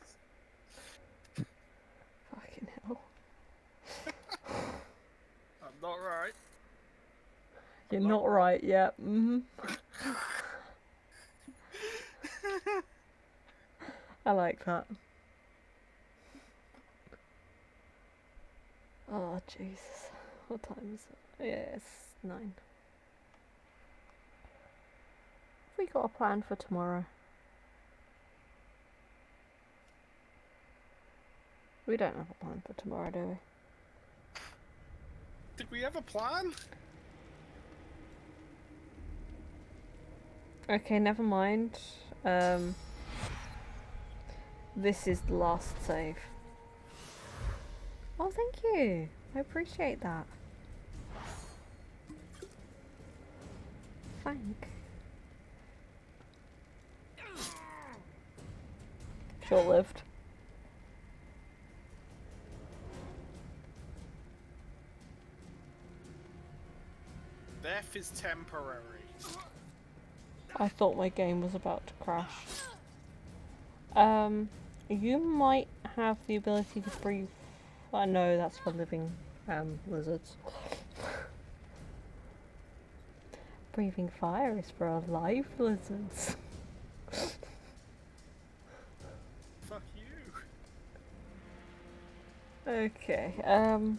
Fucking hell. I'm not right. You're not right yet. I like that. Oh, Jesus. What time is it? Yeah, it's 9. Have we got a plan for tomorrow? We don't have a plan for tomorrow, do we? Did we have a plan? Okay, never mind. This is the last save. Oh, thank you. I appreciate that. Thank. Short-lived. Death is temporary. I thought my game was about to crash. You might have the ability to breathe. I know that's for living lizards. Breathing fire is for alive lizards. Okay, And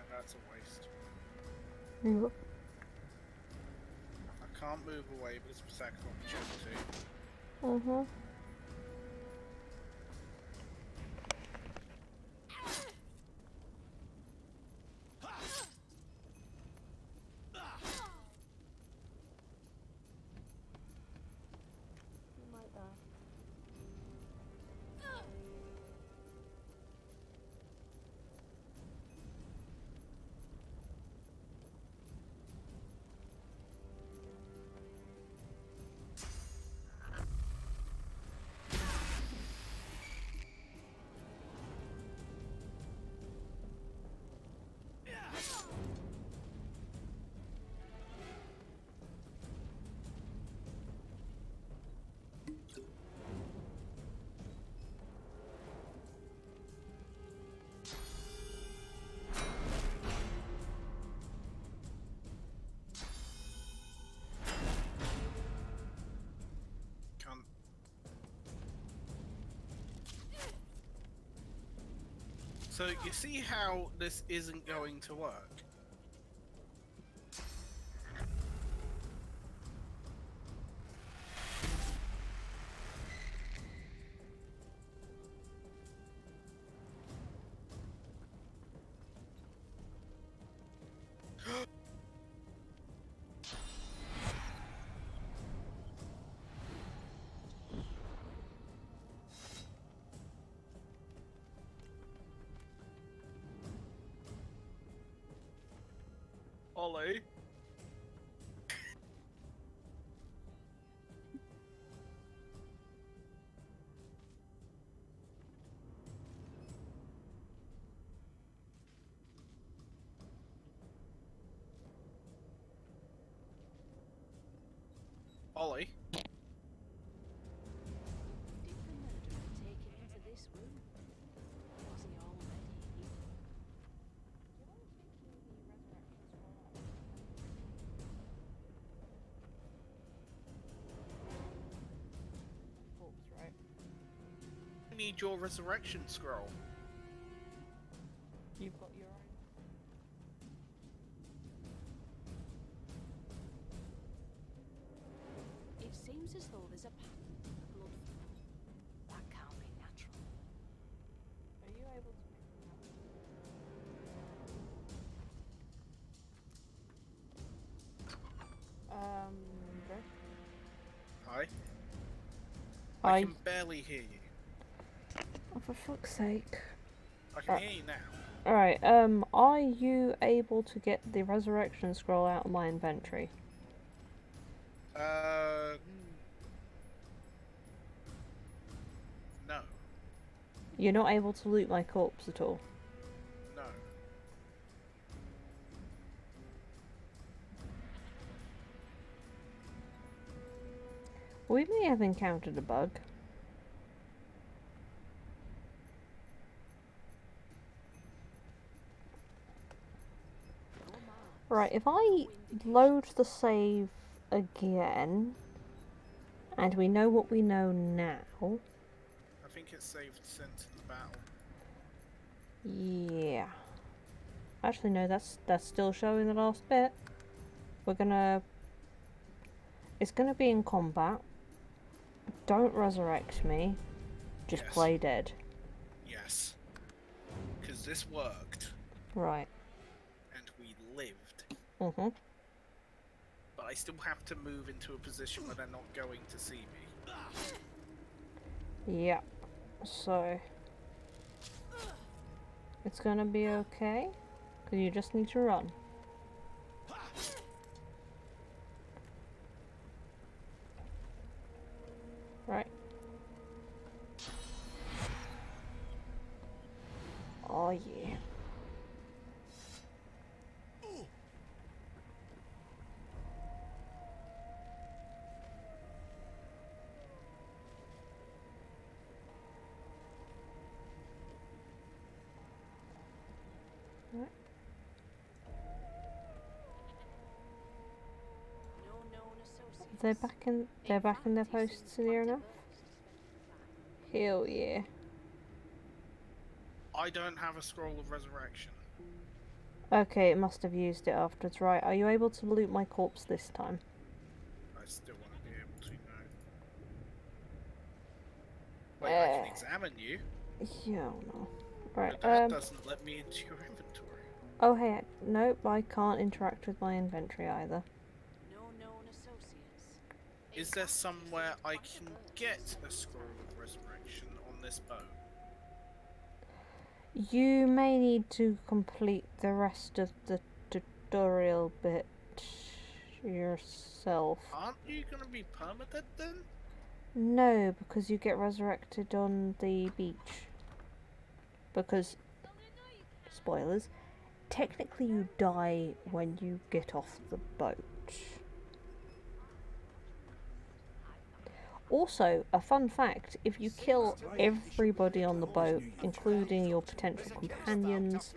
that's a waste. Yep. I can't move away because of attack of opportunity. Mm-hmm. You might die. Can't. So you see how this isn't going to work? Ollie? Ollie? Did the murderer take him into this room? Was he already here? Corpse, right? I need your resurrection scroll. You've got your own. It seems as though there's a pattern in the blood flow. That can't be natural. Are you able to pick them up? Bro? Hi? Hi. I can barely hear you. Oh, for fuck's sake. I can hear you now. Alright, are you able to get the resurrection scroll out of my inventory? No. You're not able to loot my corpse at all? No. We may have encountered a bug. Right, if I load the save again, and we know what we know now. I think it's saved since the battle. Yeah. Actually, no, that's still showing the last bit. We're gonna... It's gonna be in combat. Don't resurrect me. Just Yes. play dead. Yes. Because this worked. Right. And we lived. Mm-hmm. But I still have to move into a position where they're not going to see me. Yep. So... It's gonna be okay. Because you just need to run. Right. Oh yeah. They're back in. They're back in their posts near enough. Hell yeah. I don't have a scroll of resurrection. Okay, it must have used it afterwards. Right, are you able to loot my corpse this time? I still want to be able to know. Wait, I can examine you, Yeah, no. Right, but that doesn't let me into your inventory. oh hey, nope, I can't interact with my inventory either. No known associates. Is there somewhere I can get a scroll of resurrection on this boat? You may need to complete the rest of the tutorial bit yourself. Aren't you gonna be permadead then? No, because you get resurrected on the beach. Because, spoilers, technically you die when you get off the boat. Also, a fun fact, if you kill everybody on the boat, including your potential companions,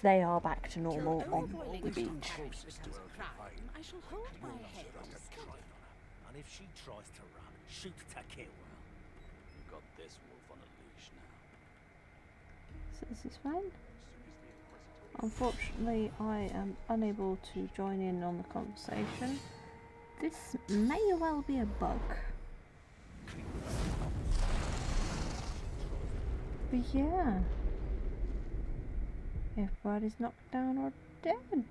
they are back to normal on the beach. I shall hold my head. And if she tries to run, shoot to kill. You've got this wolf on a leash now. So this is fine. Unfortunately, I am unable to join in on the conversation. This may well be a bug. But yeah, everybody's knocked down or dead.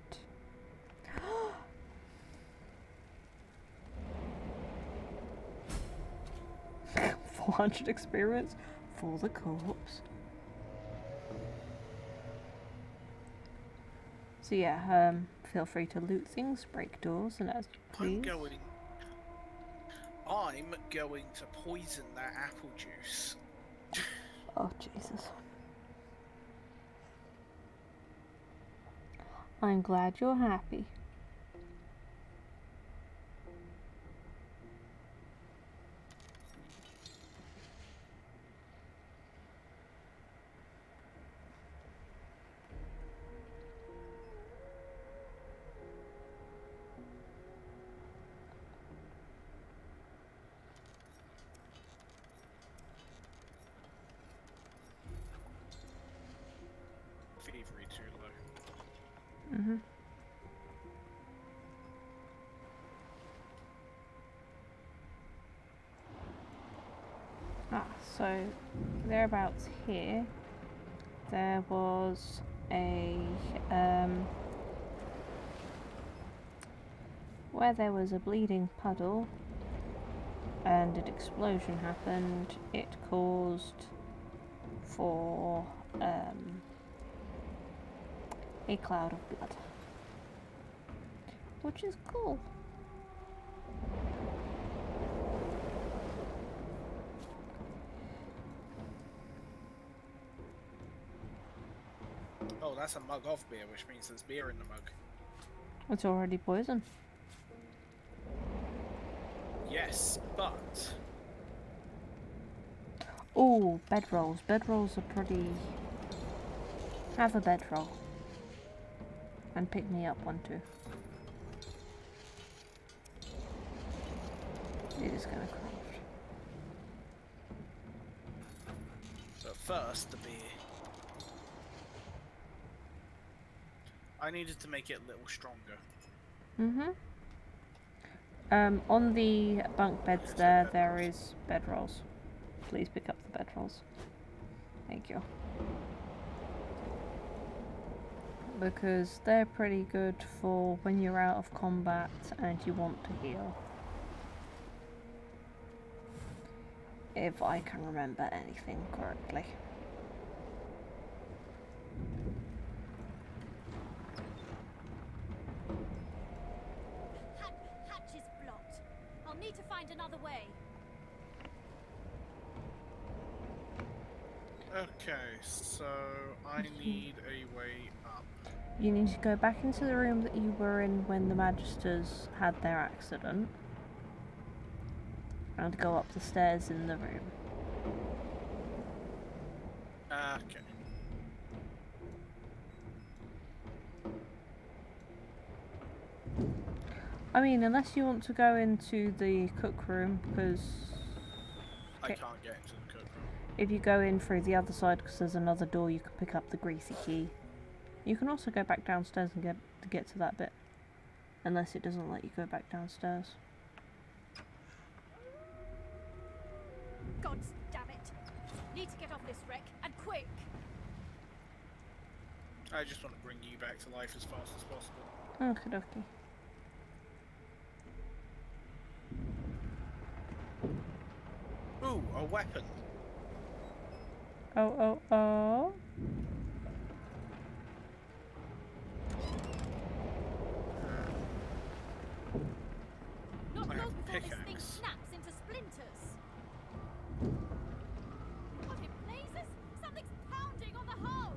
400 experience for the corpse. So yeah, feel free to loot things, break doors, and as you please. I'm going to poison that apple juice. Oh Jesus. I'm glad you're happy. Thievery too low. Mhm. So thereabouts here, there was a where there was a bleeding puddle and an explosion happened. It caused for a cloud of blood, which is cool. Oh, that's a mug of beer, which means there's beer in the mug. It's already poison. Yes, but... Ooh, bedrolls. Bedrolls are pretty... Have a bedroll. And pick me up one too. It is gonna craft. But first, the beer. I needed to make it a little stronger. On the bunk beds there is bedrolls. Please pick up the bedrolls. Thank you. Because they're pretty good for when you're out of combat and you want to heal. If I can remember anything correctly. Hatch is blocked. I'll need to find another way. Okay, so I need a way up. You need to go back into the room that you were in when the Magisters had their accident. And go up the stairs in the room. Okay. I mean, unless you want to go into the cook room, because I can't get into the cook room. if you go in through the other side, because there's another door, you can pick up the greasy key. You can also go back downstairs and get to that bit, unless it doesn't let you go back downstairs. God damn it! Need to get off this wreck, and quick! I just want to bring you back to life as fast as possible. Okie dokie. Ooh, a weapon. Oh. Not I have long a before this thing pickaxe. snaps into splinters. What in blazes? Something's pounding on the hull!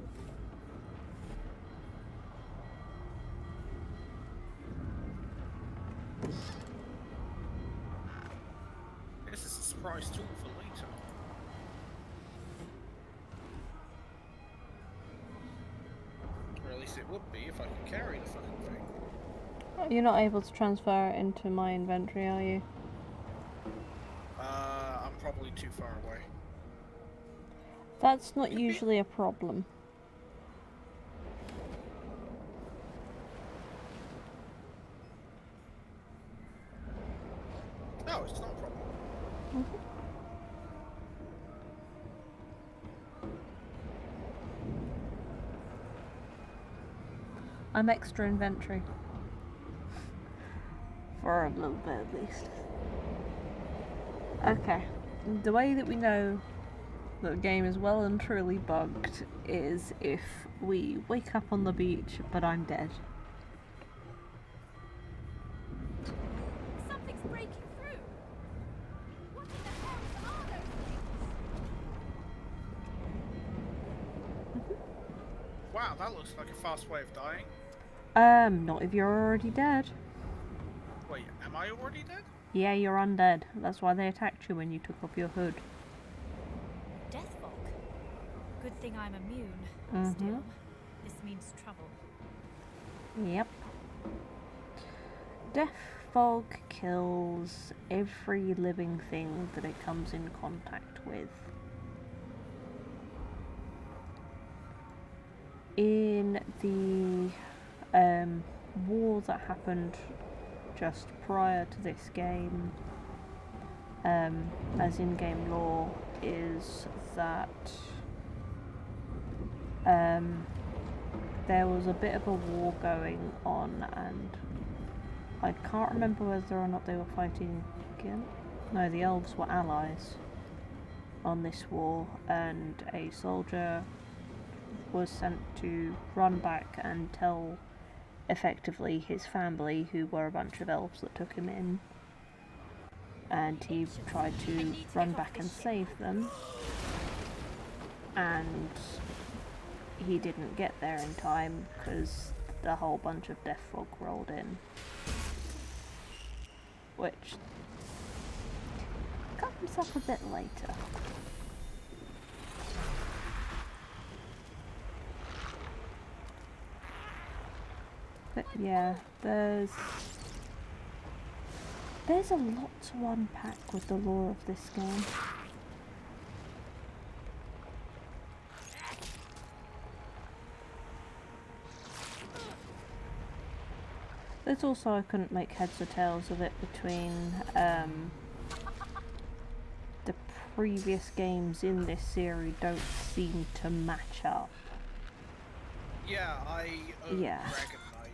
This is a surprise tool for later. Or at least it would be if I could carry the fucking thing. You're not able to transfer it into my inventory, are you? I'm probably too far away. That's not usually a problem. No, it's not a problem. I'm extra inventory. For a little bit at least. Okay. The way that we know that the game is well and truly bugged is if we wake up on the beach but I'm dead. Something's breaking through! What in the hell are those things? Wow, that looks like a fast way of dying. Not if you're already dead. Wait, am I already dead? Yeah, you're undead. That's why they attacked you when you took off your hood. Death fog. Good thing I'm immune. Mhm. Still, this means trouble. Yep. Death fog kills every living thing that it comes in contact with. In the war that happened just prior to this game, as in-game lore, is that there was a bit of a war going on, and I can't remember whether or not they were fighting again. No, the elves were allies on this war, and a soldier was sent to run back and tell effectively his family, who were a bunch of elves that took him in, and he tried to run back and save them, and he didn't get there in time because the whole bunch of death fog rolled in, which comes up a bit later. But yeah, there's a lot to unpack with the lore of this game. There's also, I couldn't make heads or tails of it between the previous games in this series don't seem to match up. Yeah, I own Yeah. Dragon Knight.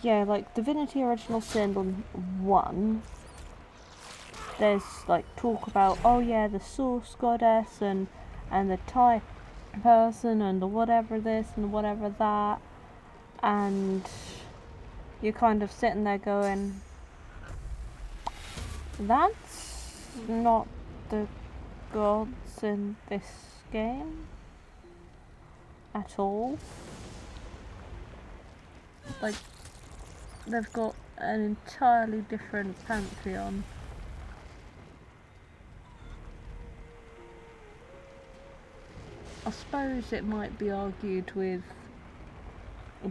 Yeah, like Divinity Original Sin 1, there's like talk about, oh yeah, the source goddess and the type person and the whatever this and whatever that, and you're kind of sitting there going, that's not the gods in this game at all. Like, they've got an entirely different pantheon. I suppose it might be argued with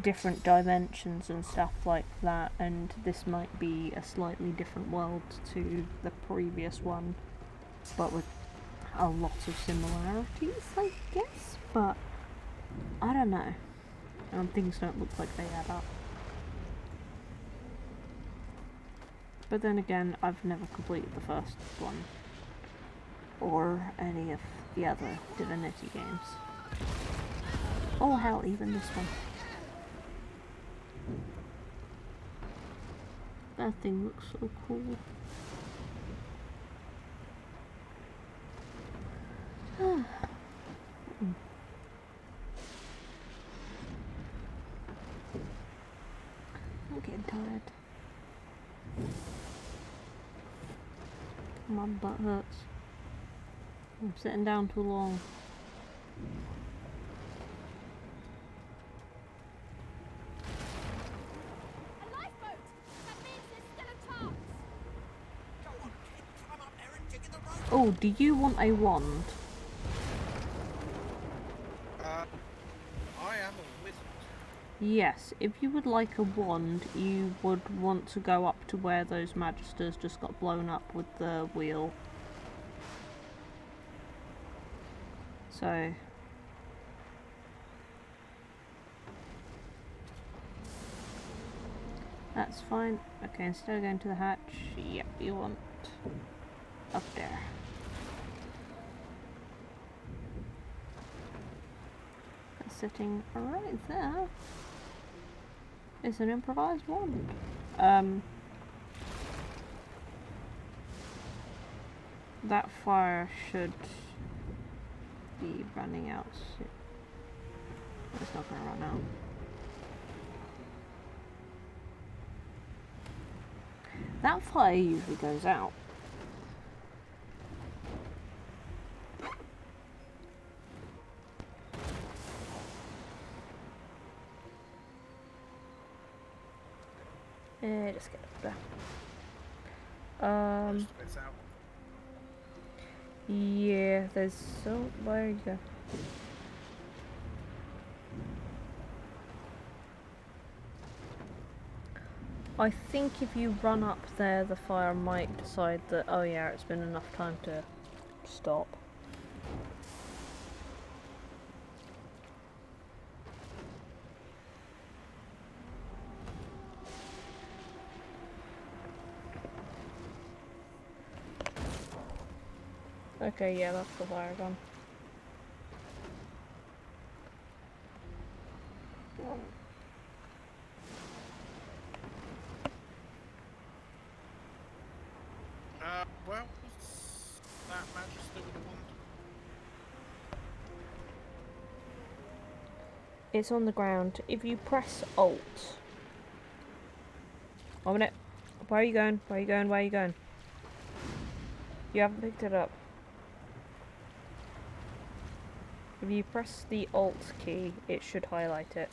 different dimensions and stuff like that, and this might be a slightly different world to the previous one, but with a lot of similarities, I guess, but I don't know. Things don't look like they add up. But then again, I've never completed the first one, or any of the other Divinity games. Oh hell, even this one. That thing looks so cool. I'm getting tired. My butt hurts. I'm sitting down too long. A lifeboat! That means there's still a chance! Go on, kid, climb up there and dig in the rope. Oh, do you want a wand? I am a wizard. Yes, if you would like a wand, you would want to go up to where those magisters just got blown up with the wheel. So... that's fine. Okay, instead of going to the hatch, yep, you want up there. That's sitting right there. It's an improvised wand. That fire should be running out soon. It's not gonna run out. That fire usually goes out. Just get up there. Most of it's out. Yeah, there's so... where you go? I think if you run up there, the fire might decide that, oh yeah, it's been enough time to stop. Okay, yeah, that's the fire gone. Well, what's that magister with the wand? It's on the ground. If you press Alt... 1 minute. Where are you going? Where are you going? Where are you going? You haven't picked it up. If you press the Alt key, it should highlight it.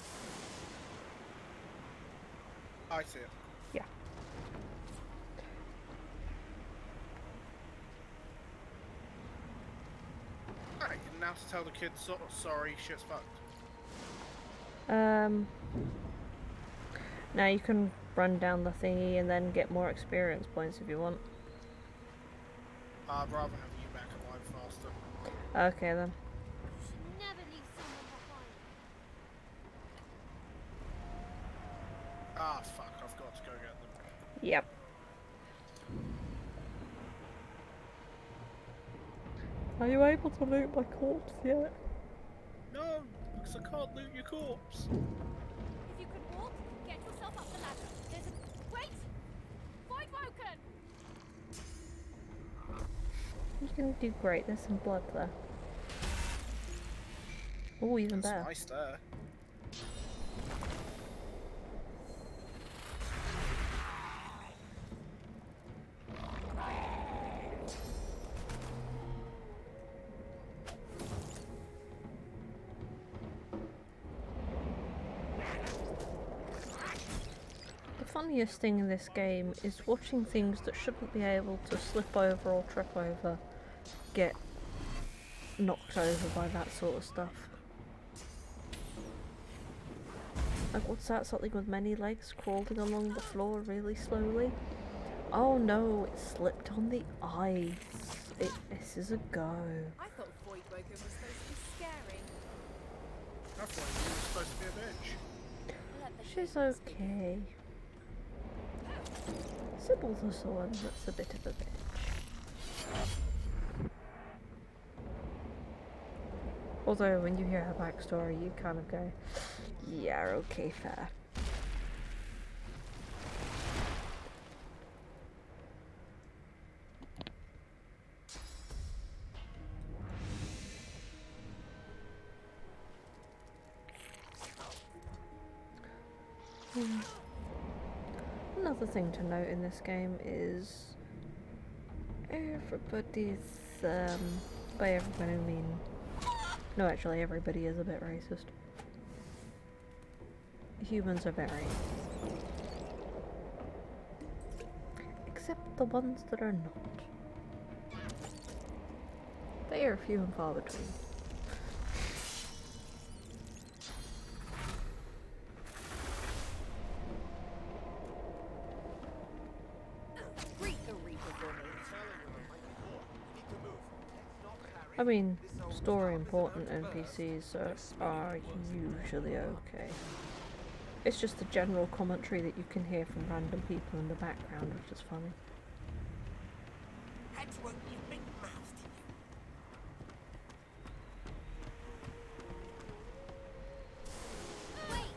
I see it. Yeah. Alright, now to tell the kids, sorry, shit's fucked. Now you can run down the thingy and then get more experience points if you want. I'd rather have you back alive faster. Okay then. You should never leave someone behind. Ah, fuck, I've got to go get them. Yep. Are you able to loot my corpse yet? No, because I can't loot your corpse. If you can walk, get yourself up the ladder. There's a... wait! Void Woken! You can do great. There's some blood there. Oh, even That's better. nice there. The funniest thing in this game is watching things that shouldn't be able to slip over or trip over get knocked over by that sort of stuff. Like, what's that? Something with many legs crawling along the floor really slowly? Oh no, it slipped on the ice. It misses a go. I thought Voidwoken was supposed to be scary. I thought you were supposed to be a bitch. Let the She's demons speak. okay. Sybil's also one that's a bit of a bitch. Although when you hear her backstory, you kind of go, yeah, okay, fair. Another thing to note in this game is everybody's, by everybody I mean, no, actually everybody is a bit racist. Humans are very. Except the ones that are not. They are few and far between. Greet the Reaper for me. I mean, story important NPCs are usually okay. It's just the general commentary that you can hear from random people in the background, which is funny. That's what you big mouthed you. Wait!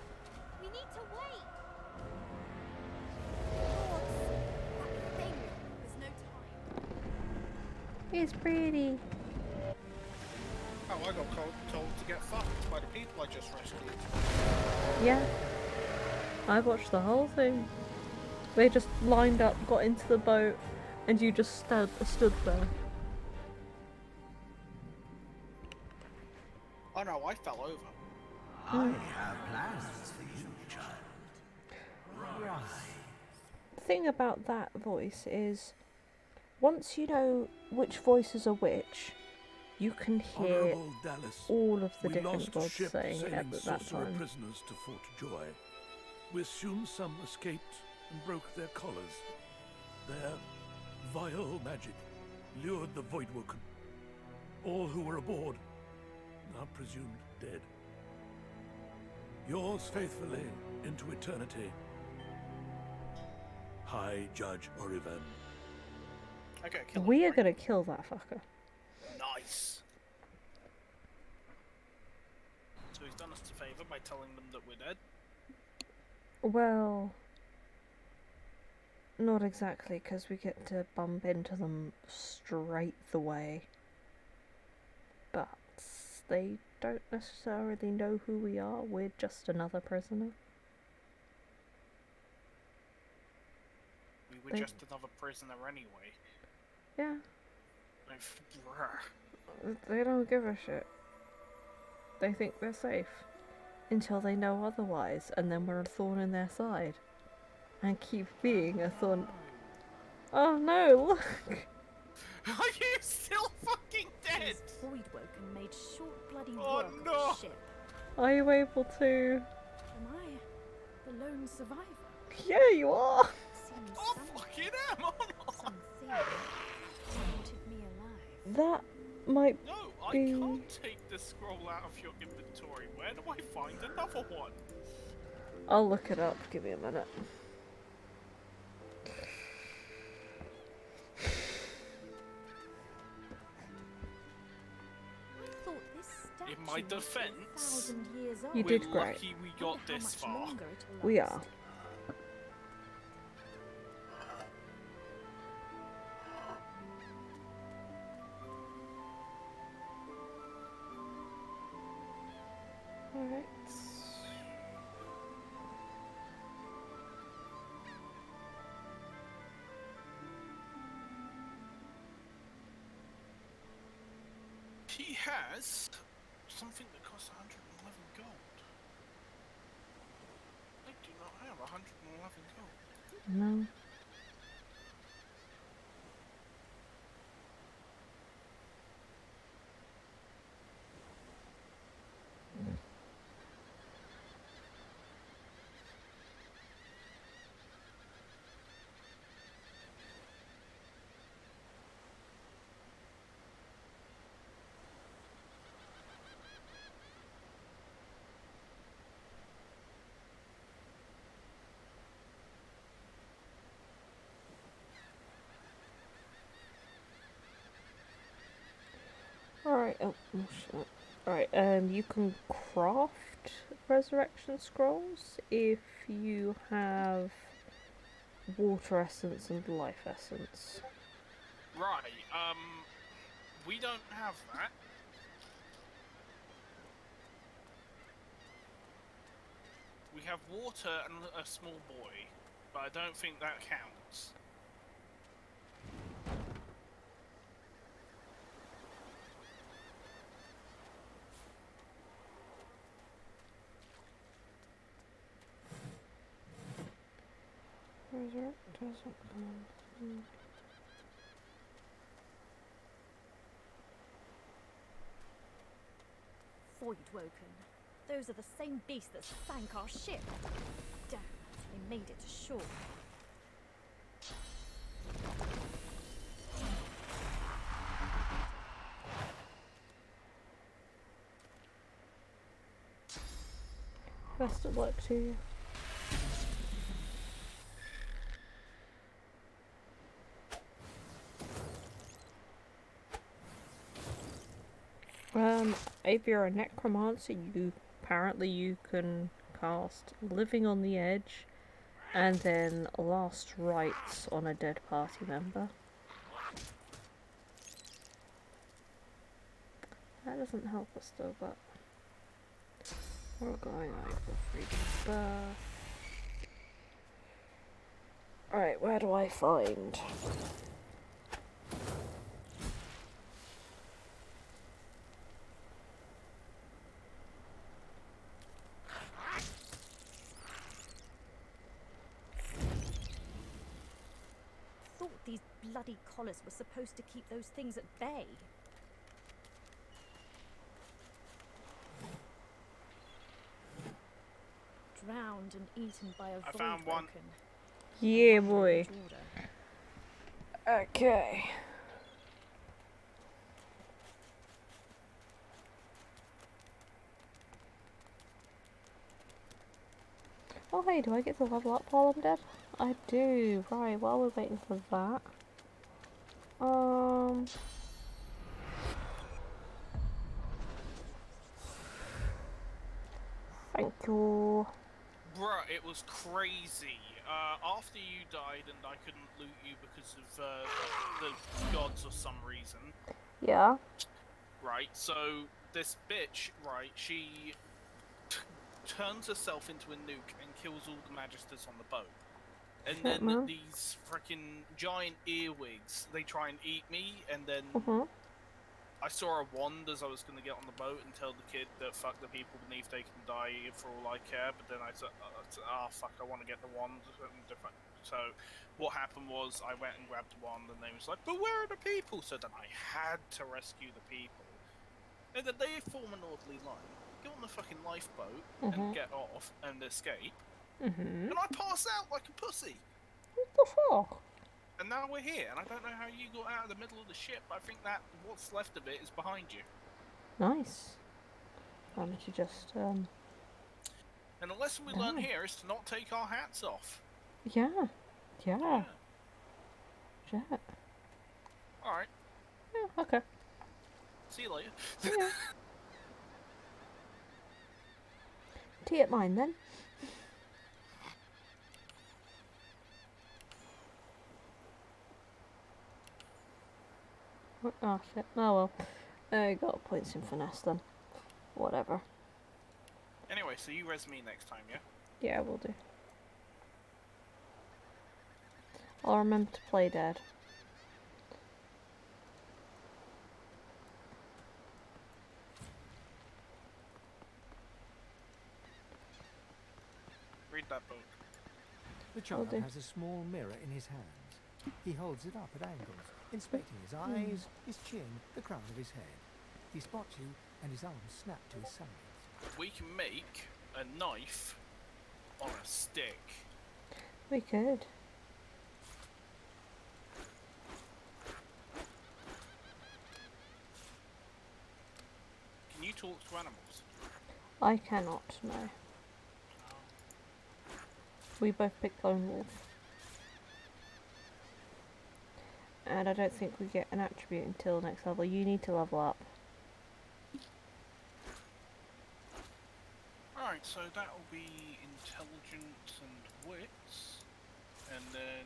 We need to wait! Lords! That thing! There's no time. He's pretty. Oh, I got told to get fucked by the people I just rescued. Yeah. I watched the whole thing. They just lined up, got into the boat, and you just stood there. Oh no, I fell over. I have plans for you, child. Right. The thing about that voice is, once you know which voices are which, you can hear Honorable Dallas, all of the we different lost a gods ship saying it sailing at that sorcerer time. prisoners to Fort Joy. We assume some escaped and broke their collars. Their vile magic lured the Voidwoken. All who were aboard are presumed dead. Yours faithfully into eternity, High Judge Orivan. I gotta kill him, We are right? gonna kill that fucker. Nice. So he's done us a favour by telling them that we're dead. Well, not exactly, because we get to bump into them straight the way. But they don't necessarily know who we are. We're just another prisoner. We were They- just another prisoner anyway. Yeah, Like, bruh. they don't give a shit. They think they're safe. Until they know otherwise, and then we're a thorn in their side. And keep being a thorn. Oh no, look! Are you still fucking dead? These Voidwoken made short bloody Oh, work of no. the ship. Are you able to? Am I the lone survivor? Yeah, you are! Seems Oh, some, fucking am, I'm not. something wanted me alive. That might No, I be- can't take the scroll out of your inventory. Where do I find another one? I'll look it up, give me a minute. I thought this statue In my was defense, 1,000 years old. You We're did great. lucky we Wonder got how this much far. longer it'll We last. are. Alright. He has something that costs 111 gold. I do not have 111 gold. No. oh shit. Right, you can craft resurrection scrolls if you have water essence and life essence. Right, we don't have that. We have water and a small boy, but I don't think that counts. Resurrect doesn't come. Voidwoken. Those are the same beasts that sank our ship. Damn, they made it to shore. Best of luck to you. If you're a necromancer, you can cast Living on the Edge and then Last Rites on a dead party member. That doesn't help us though, but we're going over Freedom Birth. Alright, where do I find? Thought these bloody collars were supposed to keep those things at bay. Drowned and eaten by a I found one. Voidwoken. Yeah, boy. Okay. Oh hey, do I get to level up while I'm dead? I do. Right, while we're waiting for that. Thank you. Bruh, it was crazy. After you died and I couldn't loot you because of the gods for some reason. Yeah. Right, so this bitch, right, she turns herself into a nuke and kills all the magisters on the boat. And Shit, then man. these freaking giant earwigs, they try and eat me, and then I saw a wand as I was going to get on the boat and tell the kid that fuck the people beneath, they can die for all I care, but then I said, fuck, I want to get the wand. So what happened was I went and grabbed the wand, and they was like, but where are the people? So then I had to rescue the people. And then they form an orderly line, get on the fucking lifeboat and get off and escape. And I pass out like a pussy. What the fuck? And now we're here, and I don't know how you got out of the middle of the ship. I think that what's left of it is behind you. Nice. Why don't you just, And the lesson we learn here is to not take our hats off. Yeah. Shit. Alright. Yeah, okay. See you later. Yeah. Tea at mine then. Oh shit, oh well. I got points in finesse then. Whatever. Anyway, so you res me next time, yeah? Yeah, we'll do. I'll remember to play dead. Read that book. The child has a small mirror in his hands. He holds it up at angles, inspecting his eyes, his chin, the crown of his head. He spots you, and his arms snap to his sides. We can make a knife on a stick. We could. Can you talk to animals? I cannot, no. We both picked Lone Wolf. And I don't think we get an attribute until next level. You need to level up. Right, so that'll be intelligence and wits, and then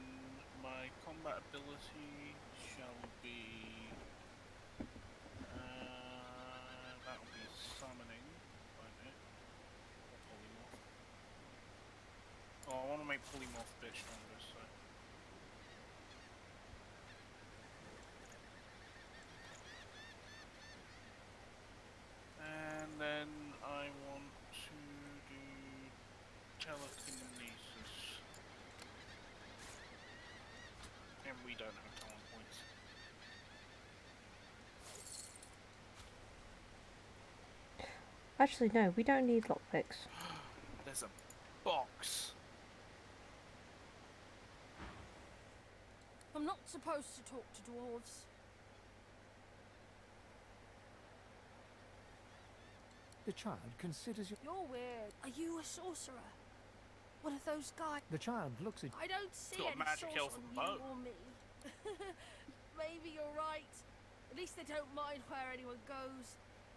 my combat ability shall be that'll be summoning, won't it? Or polymorph. Oh, I want to make polymorph a bit stronger, so. And then I want to do telekinesis. And we don't have talent points. Actually, no, we don't need lockpicks. There's a box. I'm not supposed to talk to dwarves. The child considers you. You're weird. Are you a sorcerer? One of those guys? The child looks at I don't see got a any magic sorcerer elven in bow. you or me. Maybe you're right. At least they don't mind where anyone goes.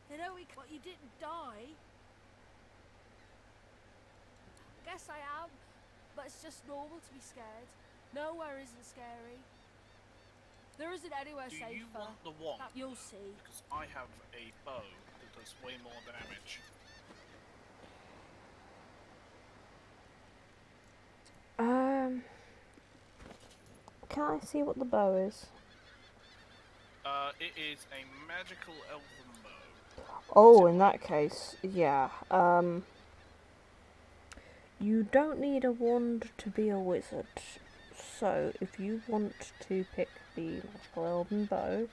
They know but you didn't die. Guess I am, but it's just normal to be scared. Nowhere isn't scary. There isn't anywhere Do safer. you want the wand? You'll see. Because I have a bow that does way more damage. Can I see what the bow is? It is a magical elven bow. Oh, in that case, yeah. You don't need a wand to be a wizard. So, if you want to pick the magical elven bow,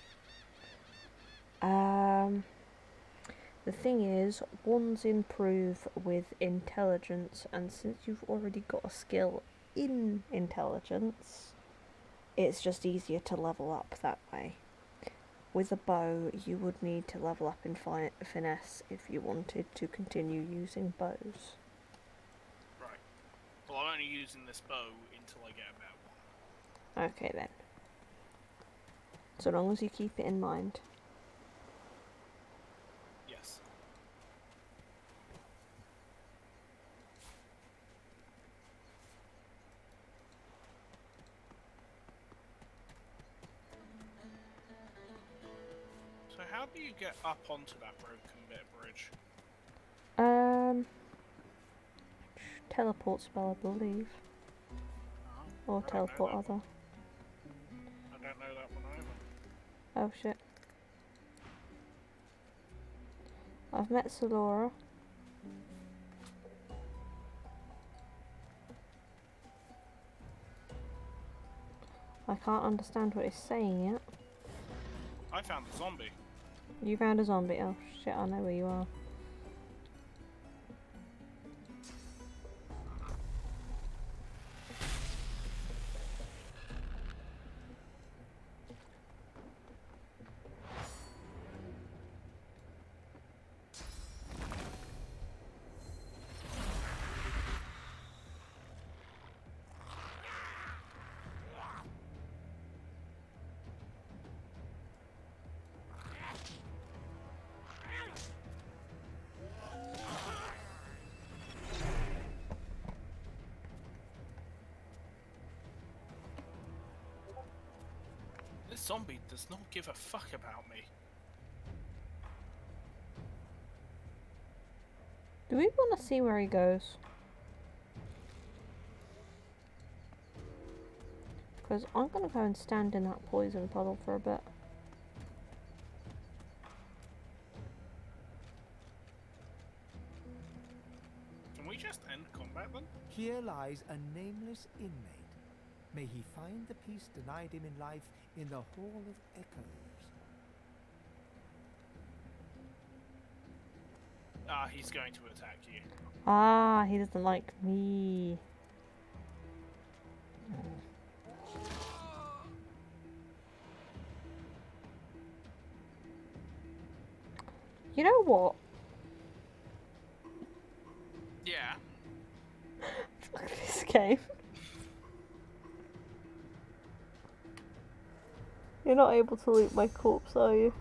the thing is, wands improve with intelligence, and since you've already got a skill in intelligence, it's just easier to level up that way. With a bow, you would need to level up in finesse if you wanted to continue using bows. Right. Well, I'm only using this bow until I get about one. Okay then. So long as you keep it in mind. Yes. So how do you get up onto that broken bit of bridge? Teleport spell, I believe. Oh, Or I don't know teleport that other. one. I don't know that one either. Oh shit. I've met Solora. I can't understand what it's saying yet. I found a zombie. You found a zombie. Oh shit, I know where you are. This zombie does not give a fuck about me. Do we want to see where he goes? Because I'm going to go and stand in that poison puddle for a bit. Can we just end combat then? Here lies a nameless inmate. May he find the peace denied him in life in the Hall of Echoes. Ah, he's going to attack you. Ah, he doesn't like me. You know what? Yeah. Fuck this game. You're not able to loot my corpse, are you?